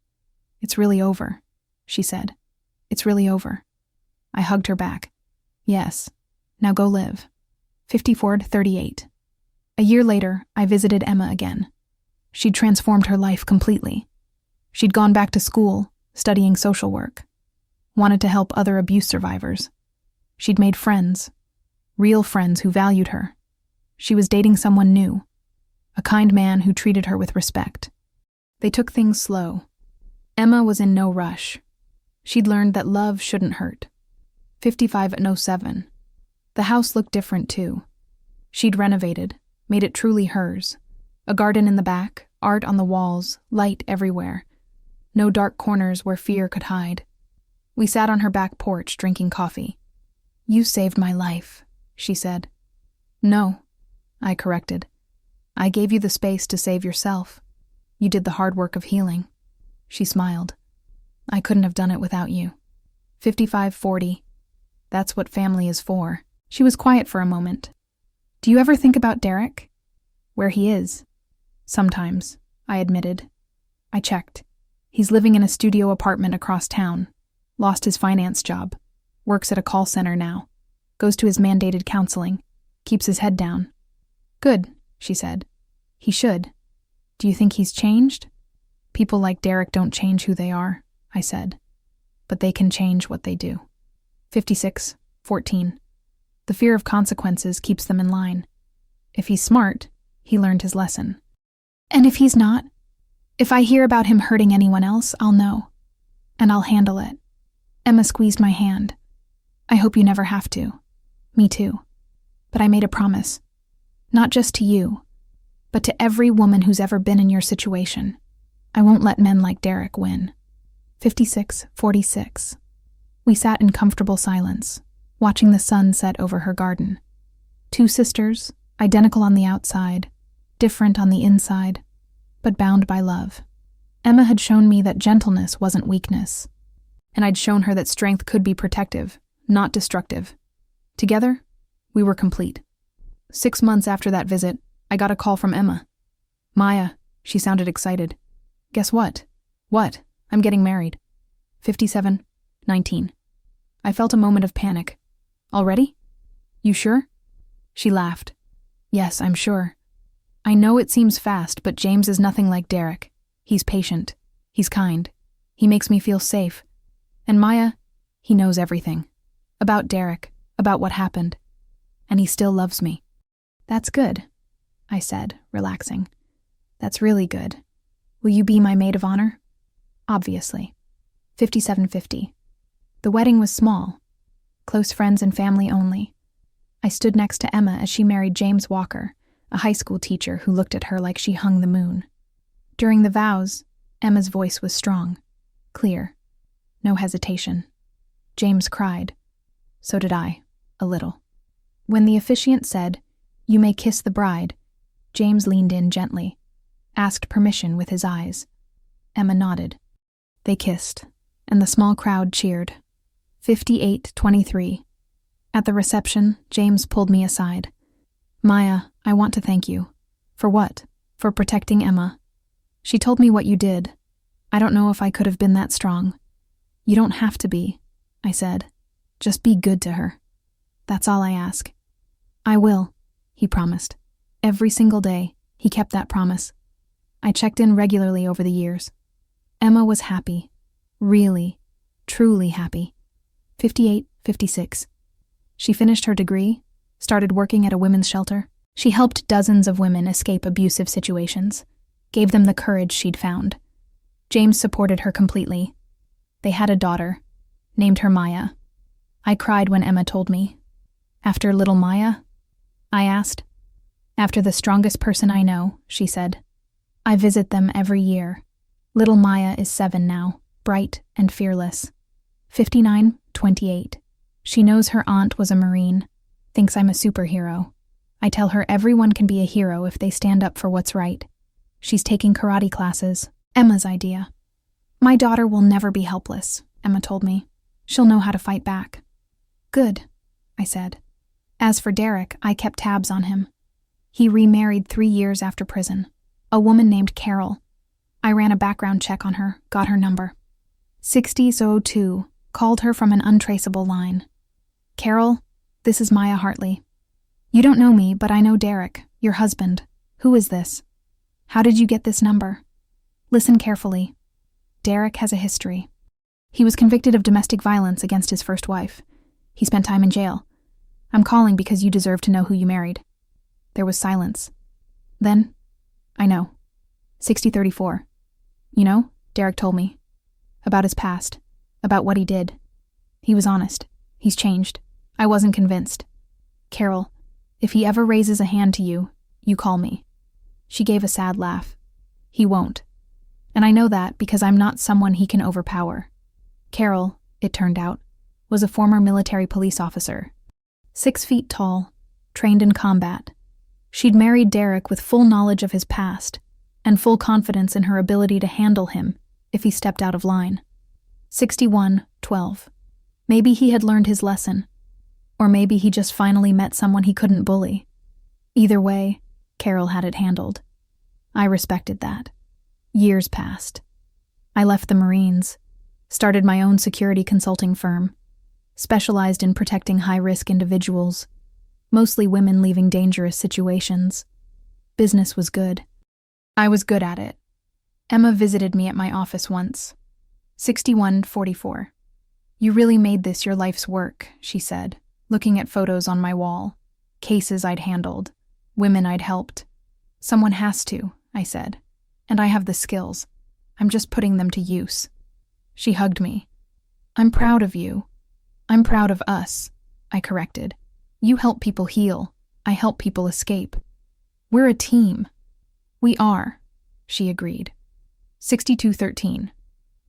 "It's really over," she said. "It's really over." I hugged her back. "Yes. Now go live." 54:38. A year later, I visited Emma again. She'd transformed her life completely. She'd gone back to school, studying social work. Wanted to help other abuse survivors. She'd made friends. Real friends who valued her. She was dating someone new. A kind man who treated her with respect. They took things slow. Emma was in no rush. She'd learned that love shouldn't hurt. 55:07. The house looked different too. She'd renovated, made it truly hers. A garden in the back, art on the walls, light everywhere. No dark corners where fear could hide. We sat on her back porch drinking coffee. "You saved my life," she said. "No," I corrected. "I gave you the space to save yourself. You did the hard work of healing." She smiled. "I couldn't have done it without you." 55:40. That's what family is for. She was quiet for a moment. "Do you ever think about Derek? Where he is?" "Sometimes," I admitted. I checked. He's living in a studio apartment across town. Lost his finance job. Works at a call center now. Goes to his mandated counseling. Keeps his head down." "Good," she said. "He should. Do you think he's changed?" "People like Derek don't change who they are," I said. "But they can change what they do." 56:14. The fear of consequences keeps them in line. If he's smart, he learned his lesson. "And if he's not? If I hear about him hurting anyone else, I'll know. And I'll handle it." Emma squeezed my hand. "I hope you never have to." "Me too. But I made a promise. Not just to you, but to every woman who's ever been in your situation. I won't let men like Derek win." 56:46. We sat in comfortable silence, watching the sun set over her garden. Two sisters, identical on the outside, different on the inside, but bound by love. Emma had shown me that gentleness wasn't weakness, and I'd shown her that strength could be protective, not destructive. Together, we were complete. 6 months after that visit, I got a call from Emma. "Maya," she sounded excited. "Guess what?" "What?" "I'm getting married." 57:19. I felt a moment of panic. "Already? You sure?" She laughed. "Yes, I'm sure. I know it seems fast, but James is nothing like Derek. He's patient. He's kind. He makes me feel safe. And Maya, he knows everything. About Derek, about what happened. And he still loves me." "That's good," I said, relaxing. "That's really good. Will you be my maid of honor?" "Obviously." 57:50. The wedding was small. Close friends and family only. I stood next to Emma as she married James Walker, a high school teacher who looked at her like she hung the moon. During the vows, Emma's voice was strong, clear, no hesitation. James cried. So did I, a little. When the officiant said, "You may kiss the bride," James leaned in gently, asked permission with his eyes. Emma nodded. They kissed, and the small crowd cheered. 58:23. At the reception, James pulled me aside. "Maya, I want to thank you." "For what?" "For protecting Emma. She told me what you did. I don't know if I could have been that strong." "You don't have to be," I said. "Just be good to her. That's all I ask." "I will," he promised. Every single day, he kept that promise. I checked in regularly over the years. Emma was happy. Really, truly happy. 58, 56. She finished her degree, started working at a women's shelter. She helped dozens of women escape abusive situations, gave them the courage she'd found. James supported her completely. They had a daughter, named her Maya. I cried when Emma told me. After little Maya? I asked. After the strongest person I know, she said. I visit them every year. Little Maya is 7 now, bright and fearless. 59, 28. She knows her aunt was a Marine, thinks I'm a superhero. I tell her everyone can be a hero if they stand up for what's right. She's taking karate classes. Emma's idea. My daughter will never be helpless, Emma told me. She'll know how to fight back. Good, I said. As for Derek, I kept tabs on him. He remarried 3 years after prison. A woman named Carol. I ran a background check on her, got her number. 6002, called her from an untraceable line. Carol, this is Maya Hartley. You don't know me, but I know Derek, your husband. Who is this? How did you get this number? Listen carefully. Derek has a history. He was convicted of domestic violence against his first wife. He spent time in jail. I'm calling because you deserve to know who you married. There was silence. Then, I know. 6034. You know, Derek told me. About his past. About what he did. He was honest. He's changed. I wasn't convinced. Carol, if he ever raises a hand to you, you call me. She gave a sad laugh. He won't. And I know that because I'm not someone he can overpower. Carol, it turned out, was a former military police officer. 6 feet tall, trained in combat. She'd married Derek with full knowledge of his past and full confidence in her ability to handle him if he stepped out of line. 61-12. Maybe he had learned his lesson, or maybe he just finally met someone he couldn't bully. Either way, Carol had it handled. I respected that. Years passed. I left the Marines, started my own security consulting firm, specialized in protecting high-risk individuals, mostly women leaving dangerous situations. Business was good. I was good at it. Emma visited me at my office once. 61-44. You really made this your life's work, she said, looking at photos on my wall, cases I'd handled, women I'd helped. Someone has to, I said, and I have the skills. I'm just putting them to use. She hugged me. I'm proud of you. I'm proud of us, I corrected. You help people heal. I help people escape. We're a team. We are, she agreed. 62-13.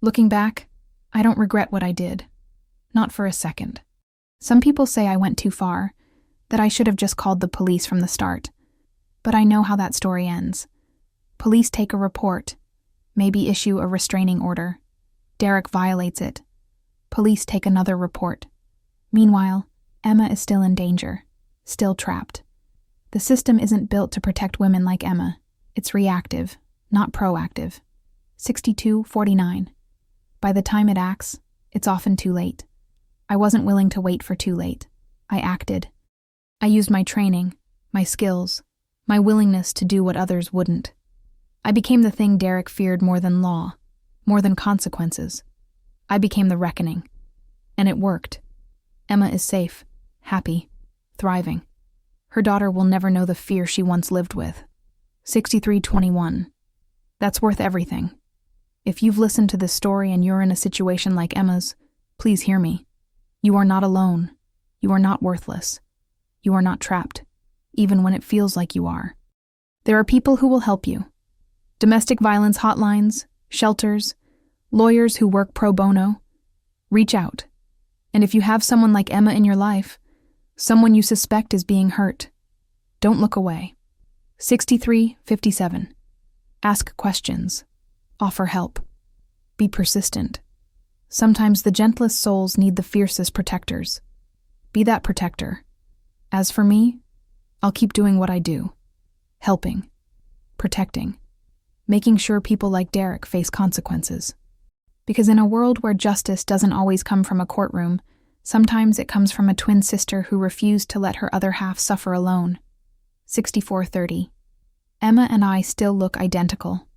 Looking back, I don't regret what I did. Not for a second. Some people say I went too far, that I should have just called the police from the start. But I know how that story ends. Police take a report, maybe issue a restraining order. Derek violates it. Police take another report. Meanwhile, Emma is still in danger, still trapped. The system isn't built to protect women like Emma. It's reactive, not proactive. 62-49. By the time it acts, it's often too late. I wasn't willing to wait for too late. I acted. I used my training, my skills, my willingness to do what others wouldn't. I became the thing Derek feared more than law, more than consequences. I became the reckoning. And it worked. Emma is safe, happy, thriving. Her daughter will never know the fear she once lived with. 63-21. That's worth everything. If you've listened to this story and you're in a situation like Emma's, please hear me. You are not alone. You are not worthless. You are not trapped, even when it feels like you are. There are people who will help you. Domestic violence hotlines, shelters, lawyers who work pro bono. Reach out. And if you have someone like Emma in your life, someone you suspect is being hurt, don't look away. 63-57. Ask questions. Offer help. Be persistent. Sometimes the gentlest souls need the fiercest protectors. Be that protector. As for me, I'll keep doing what I do. Helping. Protecting. Making sure people like Derek face consequences. Because in a world where justice doesn't always come from a courtroom, sometimes it comes from a twin sister who refused to let her other half suffer alone. 64:30. Emma and I still look identical.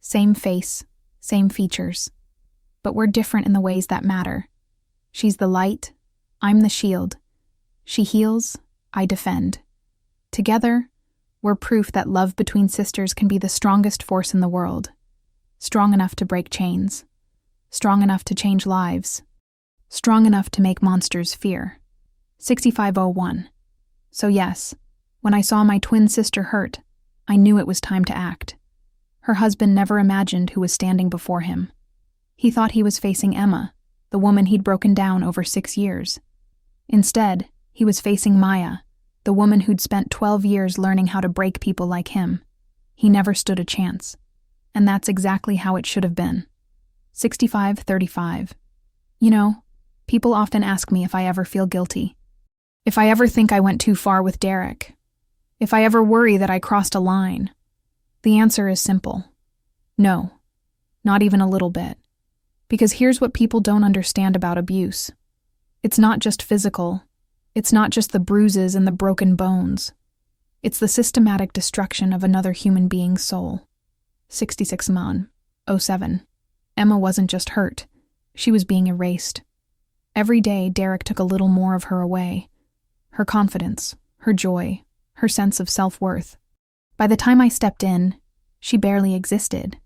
Same face, same features. But we're different in the ways that matter. She's the light, I'm the shield. She heals, I defend. Together, we're proof that love between sisters can be the strongest force in the world. Strong enough to break chains. Strong enough to change lives. Strong enough to make monsters fear. 65:01. So yes, when I saw my twin sister hurt, I knew it was time to act. Her husband never imagined who was standing before him. He thought he was facing Emma, the woman he'd broken down over 6 years. Instead, he was facing Maya, the woman who'd spent 12 years learning how to break people like him. He never stood a chance. And that's exactly how it should have been. 65:35. You know, people often ask me if I ever feel guilty. If I ever think I went too far with Derek. If I ever worry that I crossed a line. The answer is simple. No, not even a little bit. Because here's what people don't understand about abuse. It's not just physical. It's not just the bruises and the broken bones. It's the systematic destruction of another human being's soul. 66:07. Emma wasn't just hurt. She was being erased. Every day, Derek took a little more of her away. Her confidence, her joy, her sense of self-worth. By the time I stepped in, she barely existed.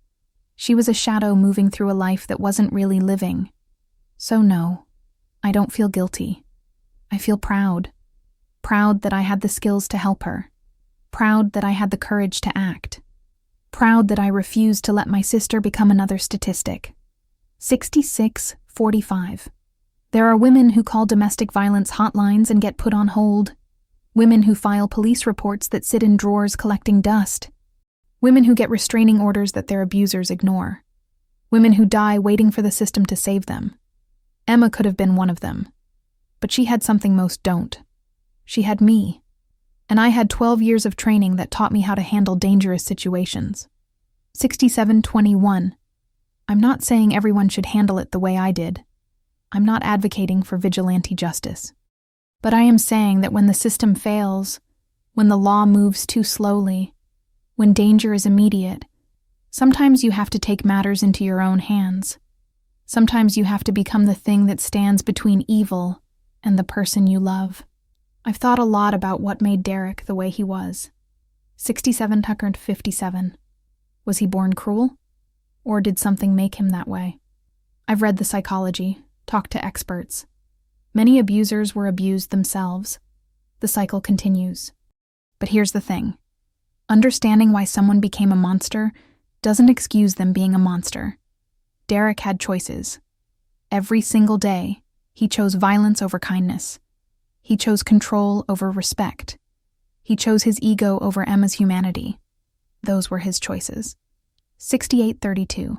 She was a shadow moving through a life that wasn't really living. So no, I don't feel guilty. I feel proud. Proud that I had the skills to help her. Proud that I had the courage to act. Proud that I refused to let my sister become another statistic. 66:45. There are women who call domestic violence hotlines and get put on hold. Women who file police reports that sit in drawers collecting dust. Women who get restraining orders that their abusers ignore. Women who die waiting for the system to save them. Emma could have been one of them. But she had something most don't. She had me. And I had 12 years of training that taught me how to handle dangerous situations. 67:21. I'm not saying everyone should handle it the way I did. I'm not advocating for vigilante justice. But I am saying that when the system fails, when the law moves too slowly, when danger is immediate, sometimes you have to take matters into your own hands. Sometimes you have to become the thing that stands between evil and the person you love. I've thought a lot about what made Derek the way he was. 67:57. Was he born cruel? Or did something make him that way? I've read the psychology, talked to experts. Many abusers were abused themselves. The cycle continues. But here's the thing. Understanding why someone became a monster doesn't excuse them being a monster. Derek had choices. Every single day, he chose violence over kindness. He chose control over respect. He chose his ego over Emma's humanity. Those were his choices. 68:32.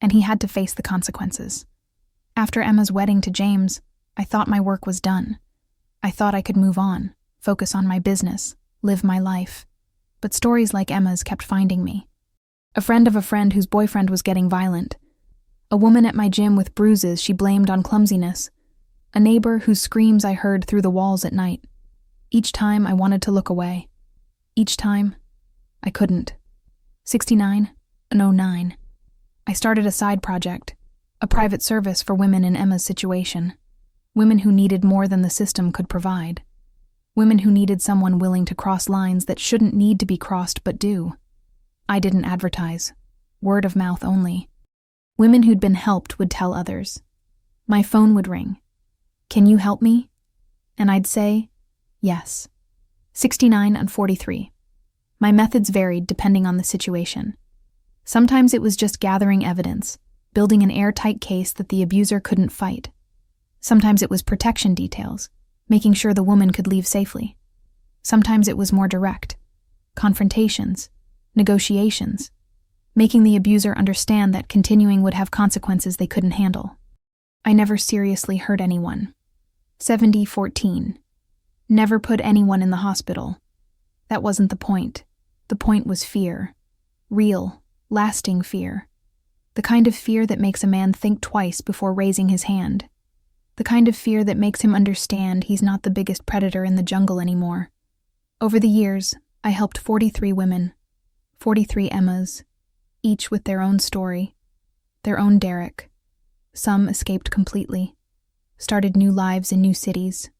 And he had to face the consequences. After Emma's wedding to James, I thought my work was done. I thought I could move on, focus on my business, live my life. But stories like Emma's kept finding me. A friend of a friend whose boyfriend was getting violent. A woman at my gym with bruises she blamed on clumsiness. A neighbor whose screams I heard through the walls at night. Each time I wanted to look away. Each time, I couldn't. 69:09. I started a side project, a private service for women in Emma's situation. Women who needed more than the system could provide. Women who needed someone willing to cross lines that shouldn't need to be crossed but do. I didn't advertise. Word of mouth only. Women who'd been helped would tell others. My phone would ring. Can you help me? And I'd say, yes. 69:43. My methods varied depending on the situation. Sometimes it was just gathering evidence, building an airtight case that the abuser couldn't fight. Sometimes it was protection details, making sure the woman could leave safely. Sometimes it was more direct. Confrontations, negotiations, making the abuser understand that continuing would have consequences they couldn't handle. I never seriously hurt anyone. 70:14. Never put anyone in the hospital. That wasn't the point. The point was fear. Real, lasting fear. The kind of fear that makes a man think twice before raising his hand. The kind of fear that makes him understand he's not the biggest predator in the jungle anymore. Over the years, I helped 43 women, 43 Emmas, each with their own story, their own Derek. Some escaped completely, started new lives in new cities.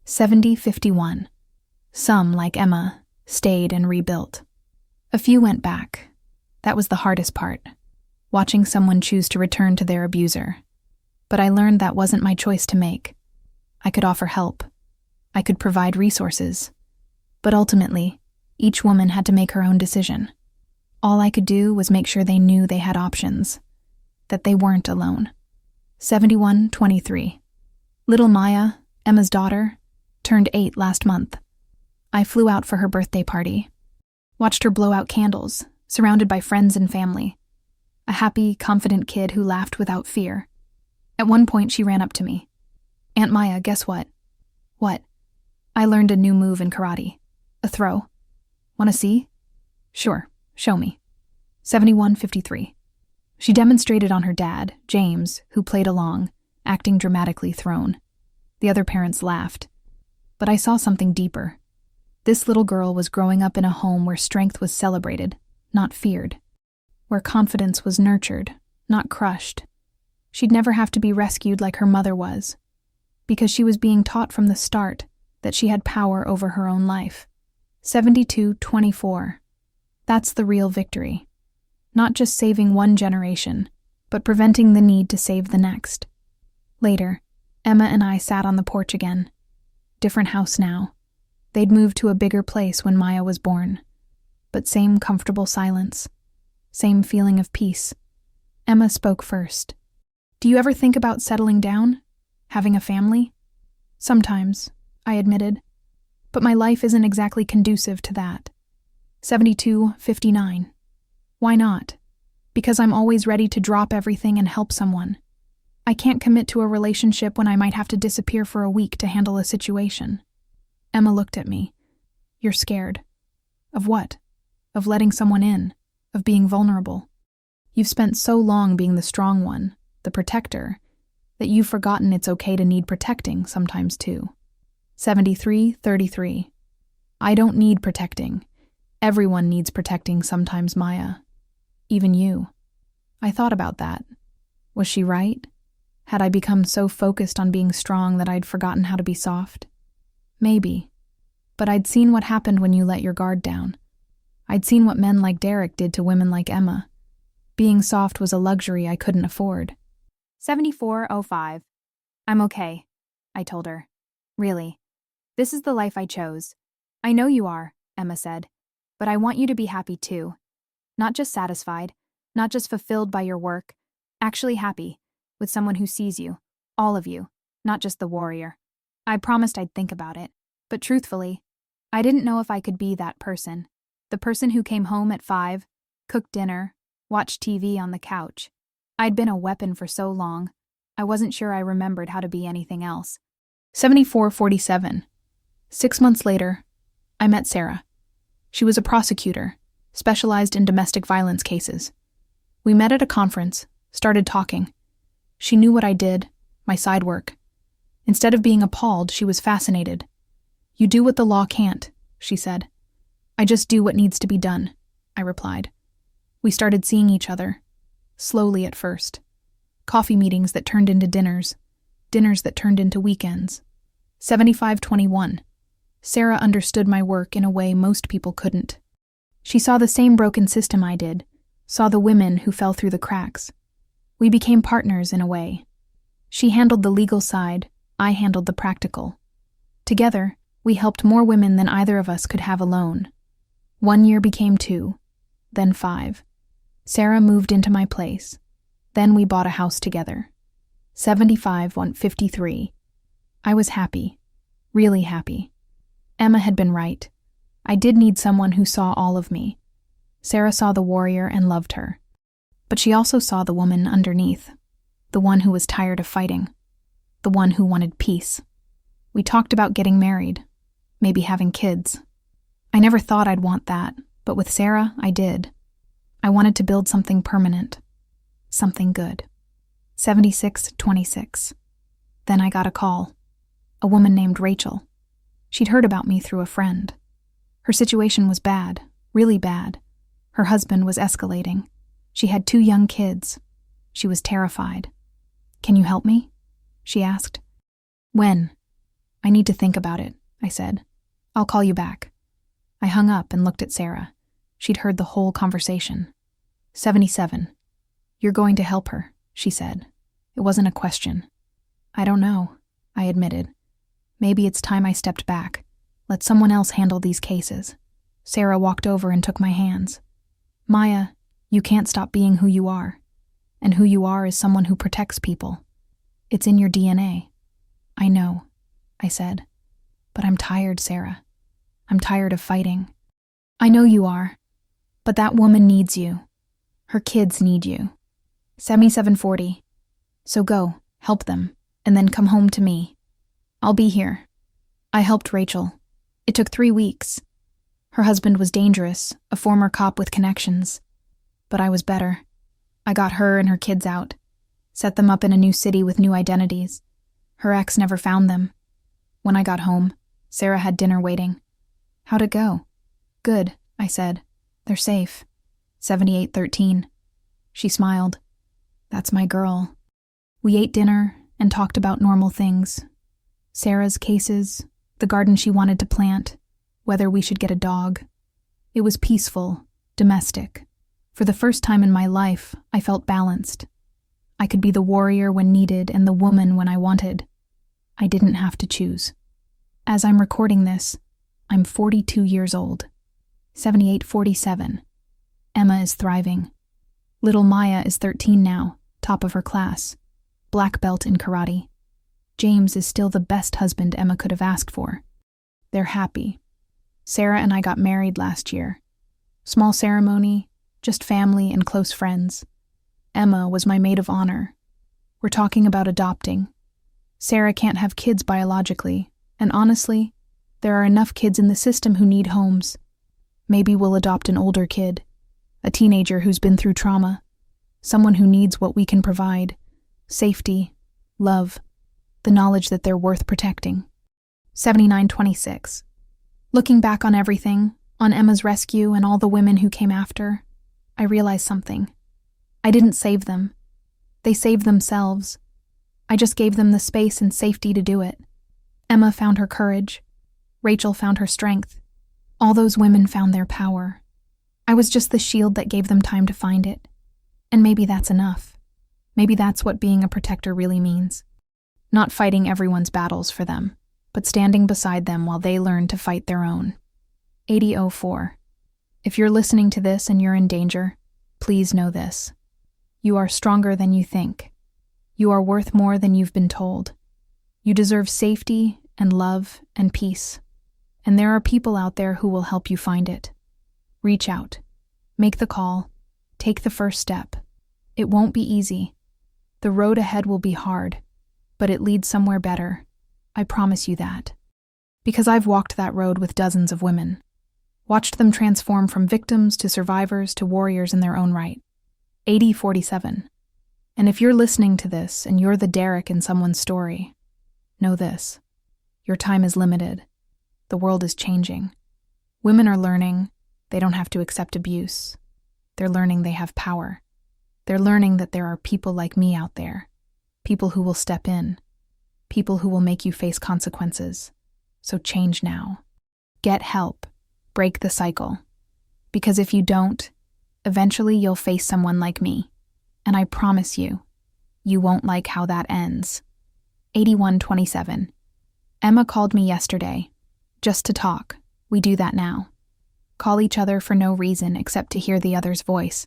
70-51. Some, like Emma, stayed and rebuilt. A few went back. That was the hardest part, watching someone choose to return to their abuser. But I learned that wasn't my choice to make. I could offer help. I could provide resources. But ultimately, each woman had to make her own decision. All I could do was make sure they knew they had options, that they weren't alone. 71-23. Little Maya, Emma's daughter, turned 8 last month. I flew out for her birthday party. Watched her blow out candles, surrounded by friends and family. A happy, confident kid who laughed without fear. At one point, she ran up to me. "Aunt Maya, guess what?" "What?" "I learned a new move in karate. A throw. Want to see?" "Sure, show me." 71-53. She demonstrated on her dad, James, who played along, acting dramatically thrown. The other parents laughed. But I saw something deeper. This little girl was growing up in a home where strength was celebrated, not feared. Where confidence was nurtured, not crushed. She'd never have to be rescued like her mother was, because she was being taught from the start that she had power over her own life. 72-24. That's the real victory. Not just saving one generation, but preventing the need to save the next. Later, Emma and I sat on the porch again. Different house now. They'd moved to a bigger place when Maya was born. But same comfortable silence. Same feeling of peace. Emma spoke first. "Do you ever think about settling down? Having a family?" "Sometimes," I admitted. "But my life isn't exactly conducive to that." 72-59. "Why not?" "Because I'm always ready to drop everything and help someone. I can't commit to a relationship when I might have to disappear for a week to handle a situation." Emma looked at me. "You're scared." "Of what?" "Of letting someone in. Of being vulnerable. You've spent so long being the strong one, the protector, that you've forgotten it's okay to need protecting sometimes too." 73-33. "I don't need protecting. Everyone needs protecting sometimes, Maya. Even you." I thought about that. Was she right? Had I become so focused on being strong that I'd forgotten how to be soft? Maybe. But I'd seen what happened when you let your guard down. I'd seen what men like Derek did to women like Emma. Being soft was a luxury I couldn't afford. 74-05. "I'm okay," I told her. "Really. This is the life I chose. I know you are," Emma said. "But I want you to be happy too. Not just satisfied, not just fulfilled by your work, actually happy, with someone who sees you, all of you, not just the warrior." I promised I'd think about it, but truthfully, I didn't know if I could be that person. The person who came home at 5, cooked dinner, watched TV on the couch. I'd been a weapon for so long, I wasn't sure I remembered how to be anything else. 74-47. 6 months later, I met Sarah. She was a prosecutor, specialized in domestic violence cases. We met at a conference, started talking. She knew what I did, my side work. Instead of being appalled, she was fascinated. "You do what the law can't," she said. "I just do what needs to be done," I replied. We started seeing each other, slowly at first. Coffee meetings that turned into dinners that turned into weekends. 75-21. Sarah understood my work in a way most people couldn't. She saw the same broken system I did, saw the women who fell through the cracks. We became partners in a way. She handled the legal side, I handled the practical. Together, we helped more women than either of us could have alone. 1 year became 2, then 5. Sarah moved into my place. Then we bought a house together. 75-53. I was happy, really happy. Emma had been right. I did need someone who saw all of me. Sarah saw the warrior and loved her. But she also saw the woman underneath, the one who was tired of fighting, the one who wanted peace. We talked about getting married, maybe having kids. I never thought I'd want that, but with Sarah, I did. I wanted to build something permanent, something good. 76-26. Then I got a call. A woman named Rachel. She'd heard about me through a friend. Her situation was bad, really bad. Her husband was escalating. She had 2 young kids. She was terrified. "Can you help me?" she asked. "When?" "I need to think about it," I said. "I'll call you back." I hung up and looked at Sarah. She'd heard the whole conversation. 77. "You're going to help her," she said. It wasn't a question. "I don't know," I admitted. "Maybe it's time I stepped back. Let someone else handle these cases." Sarah walked over and took my hands. "Maya, you can't stop being who you are. And who you are is someone who protects people. It's in your DNA." "I know," I said. "But I'm tired, Sarah. I'm tired of fighting." "I know you are. But that woman needs you. Her kids need you." 7740. "So go, help them, and then come home to me. I'll be here." I helped Rachel. It took 3 weeks. Her husband was dangerous, a former cop with connections. But I was better. I got her and her kids out, set them up in a new city with new identities. Her ex never found them. When I got home, Sarah had dinner waiting. "How'd it go?" "Good," I said. "They're safe." 7813. She smiled. "That's my girl." We ate dinner and talked about normal things. Sarah's cases, the garden she wanted to plant, whether we should get a dog. It was peaceful, domestic. For the first time in my life, I felt balanced. I could be the warrior when needed and the woman when I wanted. I didn't have to choose. As I'm recording this, I'm 42 years old. 7847. Emma is thriving. Little Maya is 13 now, top of her class, black belt in karate. James is still the best husband Emma could have asked for. They're happy. Sarah and I got married last year. Small ceremony, just family and close friends. Emma was my maid of honor. We're talking about adopting. Sarah can't have kids biologically, and honestly, there are enough kids in the system who need homes. Maybe we'll adopt an older kid, a teenager who's been through trauma, someone who needs what we can provide: safety, love, the knowledge that they're worth protecting. 7926. Looking back on everything, on Emma's rescue and all the women who came after, I realized something. I didn't save them. They saved themselves. I just gave them the space and safety to do it. Emma found her courage. Rachel found her strength. All those women found their power. I was just the shield that gave them time to find it. And maybe that's enough. Maybe that's what being a protector really means. Not fighting everyone's battles for them, but standing beside them while they learn to fight their own. 8004. If you're listening to this and you're in danger, please know this. You are stronger than you think. You are worth more than you've been told. You deserve safety and love and peace. And there are people out there who will help you find it. Reach out. Make the call. Take the first step. It won't be easy. The road ahead will be hard, but it leads somewhere better. I promise you that. Because I've walked that road with dozens of women. Watched them transform from victims to survivors to warriors in their own right. 8047. And if you're listening to this and you're the Derek in someone's story, know this. Your time is limited. The world is changing. Women are learning they don't have to accept abuse. They're learning they have power. They're learning that there are people like me out there. People who will step in. People who will make you face consequences. So change now. Get help. Break the cycle. Because if you don't, eventually you'll face someone like me. And I promise you, you won't like how that ends. 8127. Emma called me yesterday. Just to talk. We do that now. Call each other for no reason except to hear the other's voice.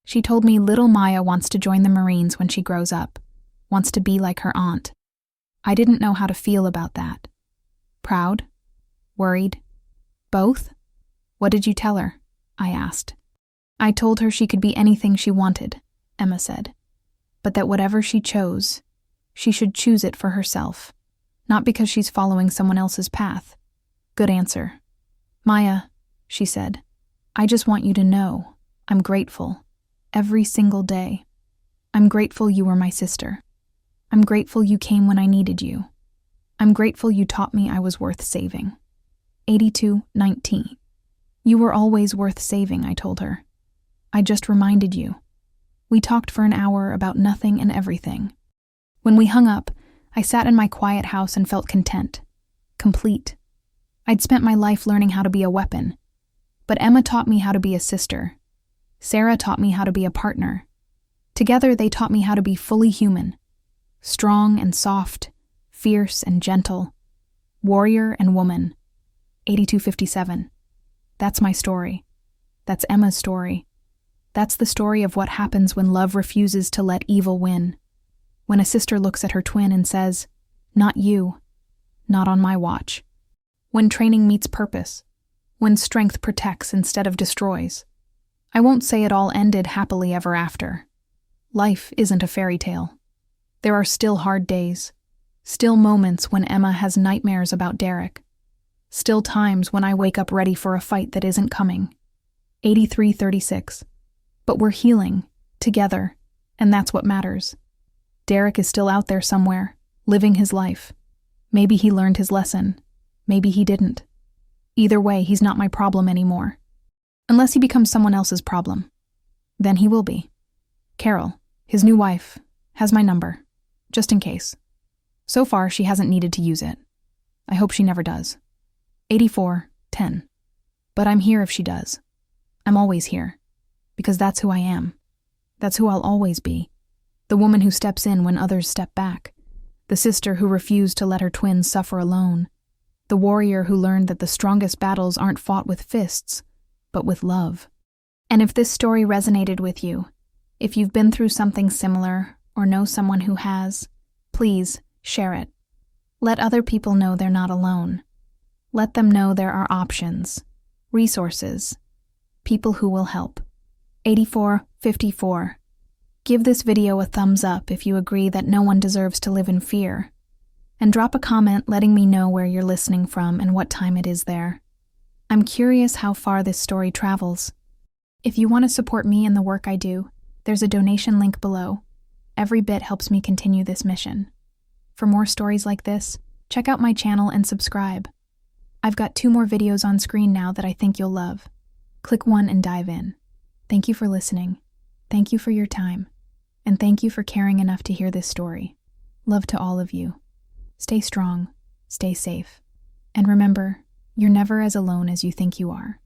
She told me little Maya wants to join the Marines when she grows up. Wants to be like her aunt. I didn't know how to feel about that. Proud? Worried? Both? What did you tell her? I asked. I told her she could be anything she wanted, Emma said. But that whatever she chose, she should choose it for herself. Not because she's following someone else's path. Good answer. Maya, she said, I just want you to know I'm grateful. Every single day. I'm grateful you were my sister. I'm grateful you came when I needed you. I'm grateful you taught me I was worth saving. 8219. You were always worth saving, I told her. I just reminded you. We talked for an hour about nothing and everything. When we hung up, I sat in my quiet house and felt content. Complete. I'd spent my life learning how to be a weapon. But Emma taught me how to be a sister. Sarah taught me how to be a partner. Together, they taught me how to be fully human. Strong and soft, fierce and gentle, warrior and woman. 8257. That's my story. That's Emma's story. That's the story of what happens when love refuses to let evil win. When a sister looks at her twin and says, "Not you. Not on my watch." When training meets purpose. When strength protects instead of destroys. I won't say it all ended happily ever after. Life isn't a fairy tale. There are still hard days. Still moments when Emma has nightmares about Derek. Still times when I wake up ready for a fight that isn't coming. 8336. But we're healing, together, and that's what matters. Derek is still out there somewhere, living his life. Maybe he learned his lesson. Maybe he didn't. Either way, he's not my problem anymore. Unless he becomes someone else's problem. Then he will be. Carol, his new wife, has my number, just in case. So far, she hasn't needed to use it. I hope she never does. 8410. But I'm here if she does. I'm always here. Because that's who I am. That's who I'll always be. The woman who steps in when others step back. The sister who refused to let her twins suffer alone. The warrior who learned that the strongest battles aren't fought with fists, but with love. And if this story resonated with you, if you've been through something similar or know someone who has, please share it. Let other people know they're not alone. Let them know there are options, resources, people who will help. 8454. Give this video a thumbs up if you agree that no one deserves to live in fear. And drop a comment letting me know where you're listening from and what time it is there. I'm curious how far this story travels. If you want to support me and the work I do, there's a donation link below. Every bit helps me continue this mission. For more stories like this, check out my channel and subscribe. I've got 2 more videos on screen now that I think you'll love. Click one and dive in. Thank you for listening. Thank you for your time. And thank you for caring enough to hear this story. Love to all of you. Stay strong, stay safe. And remember, you're never as alone as you think you are.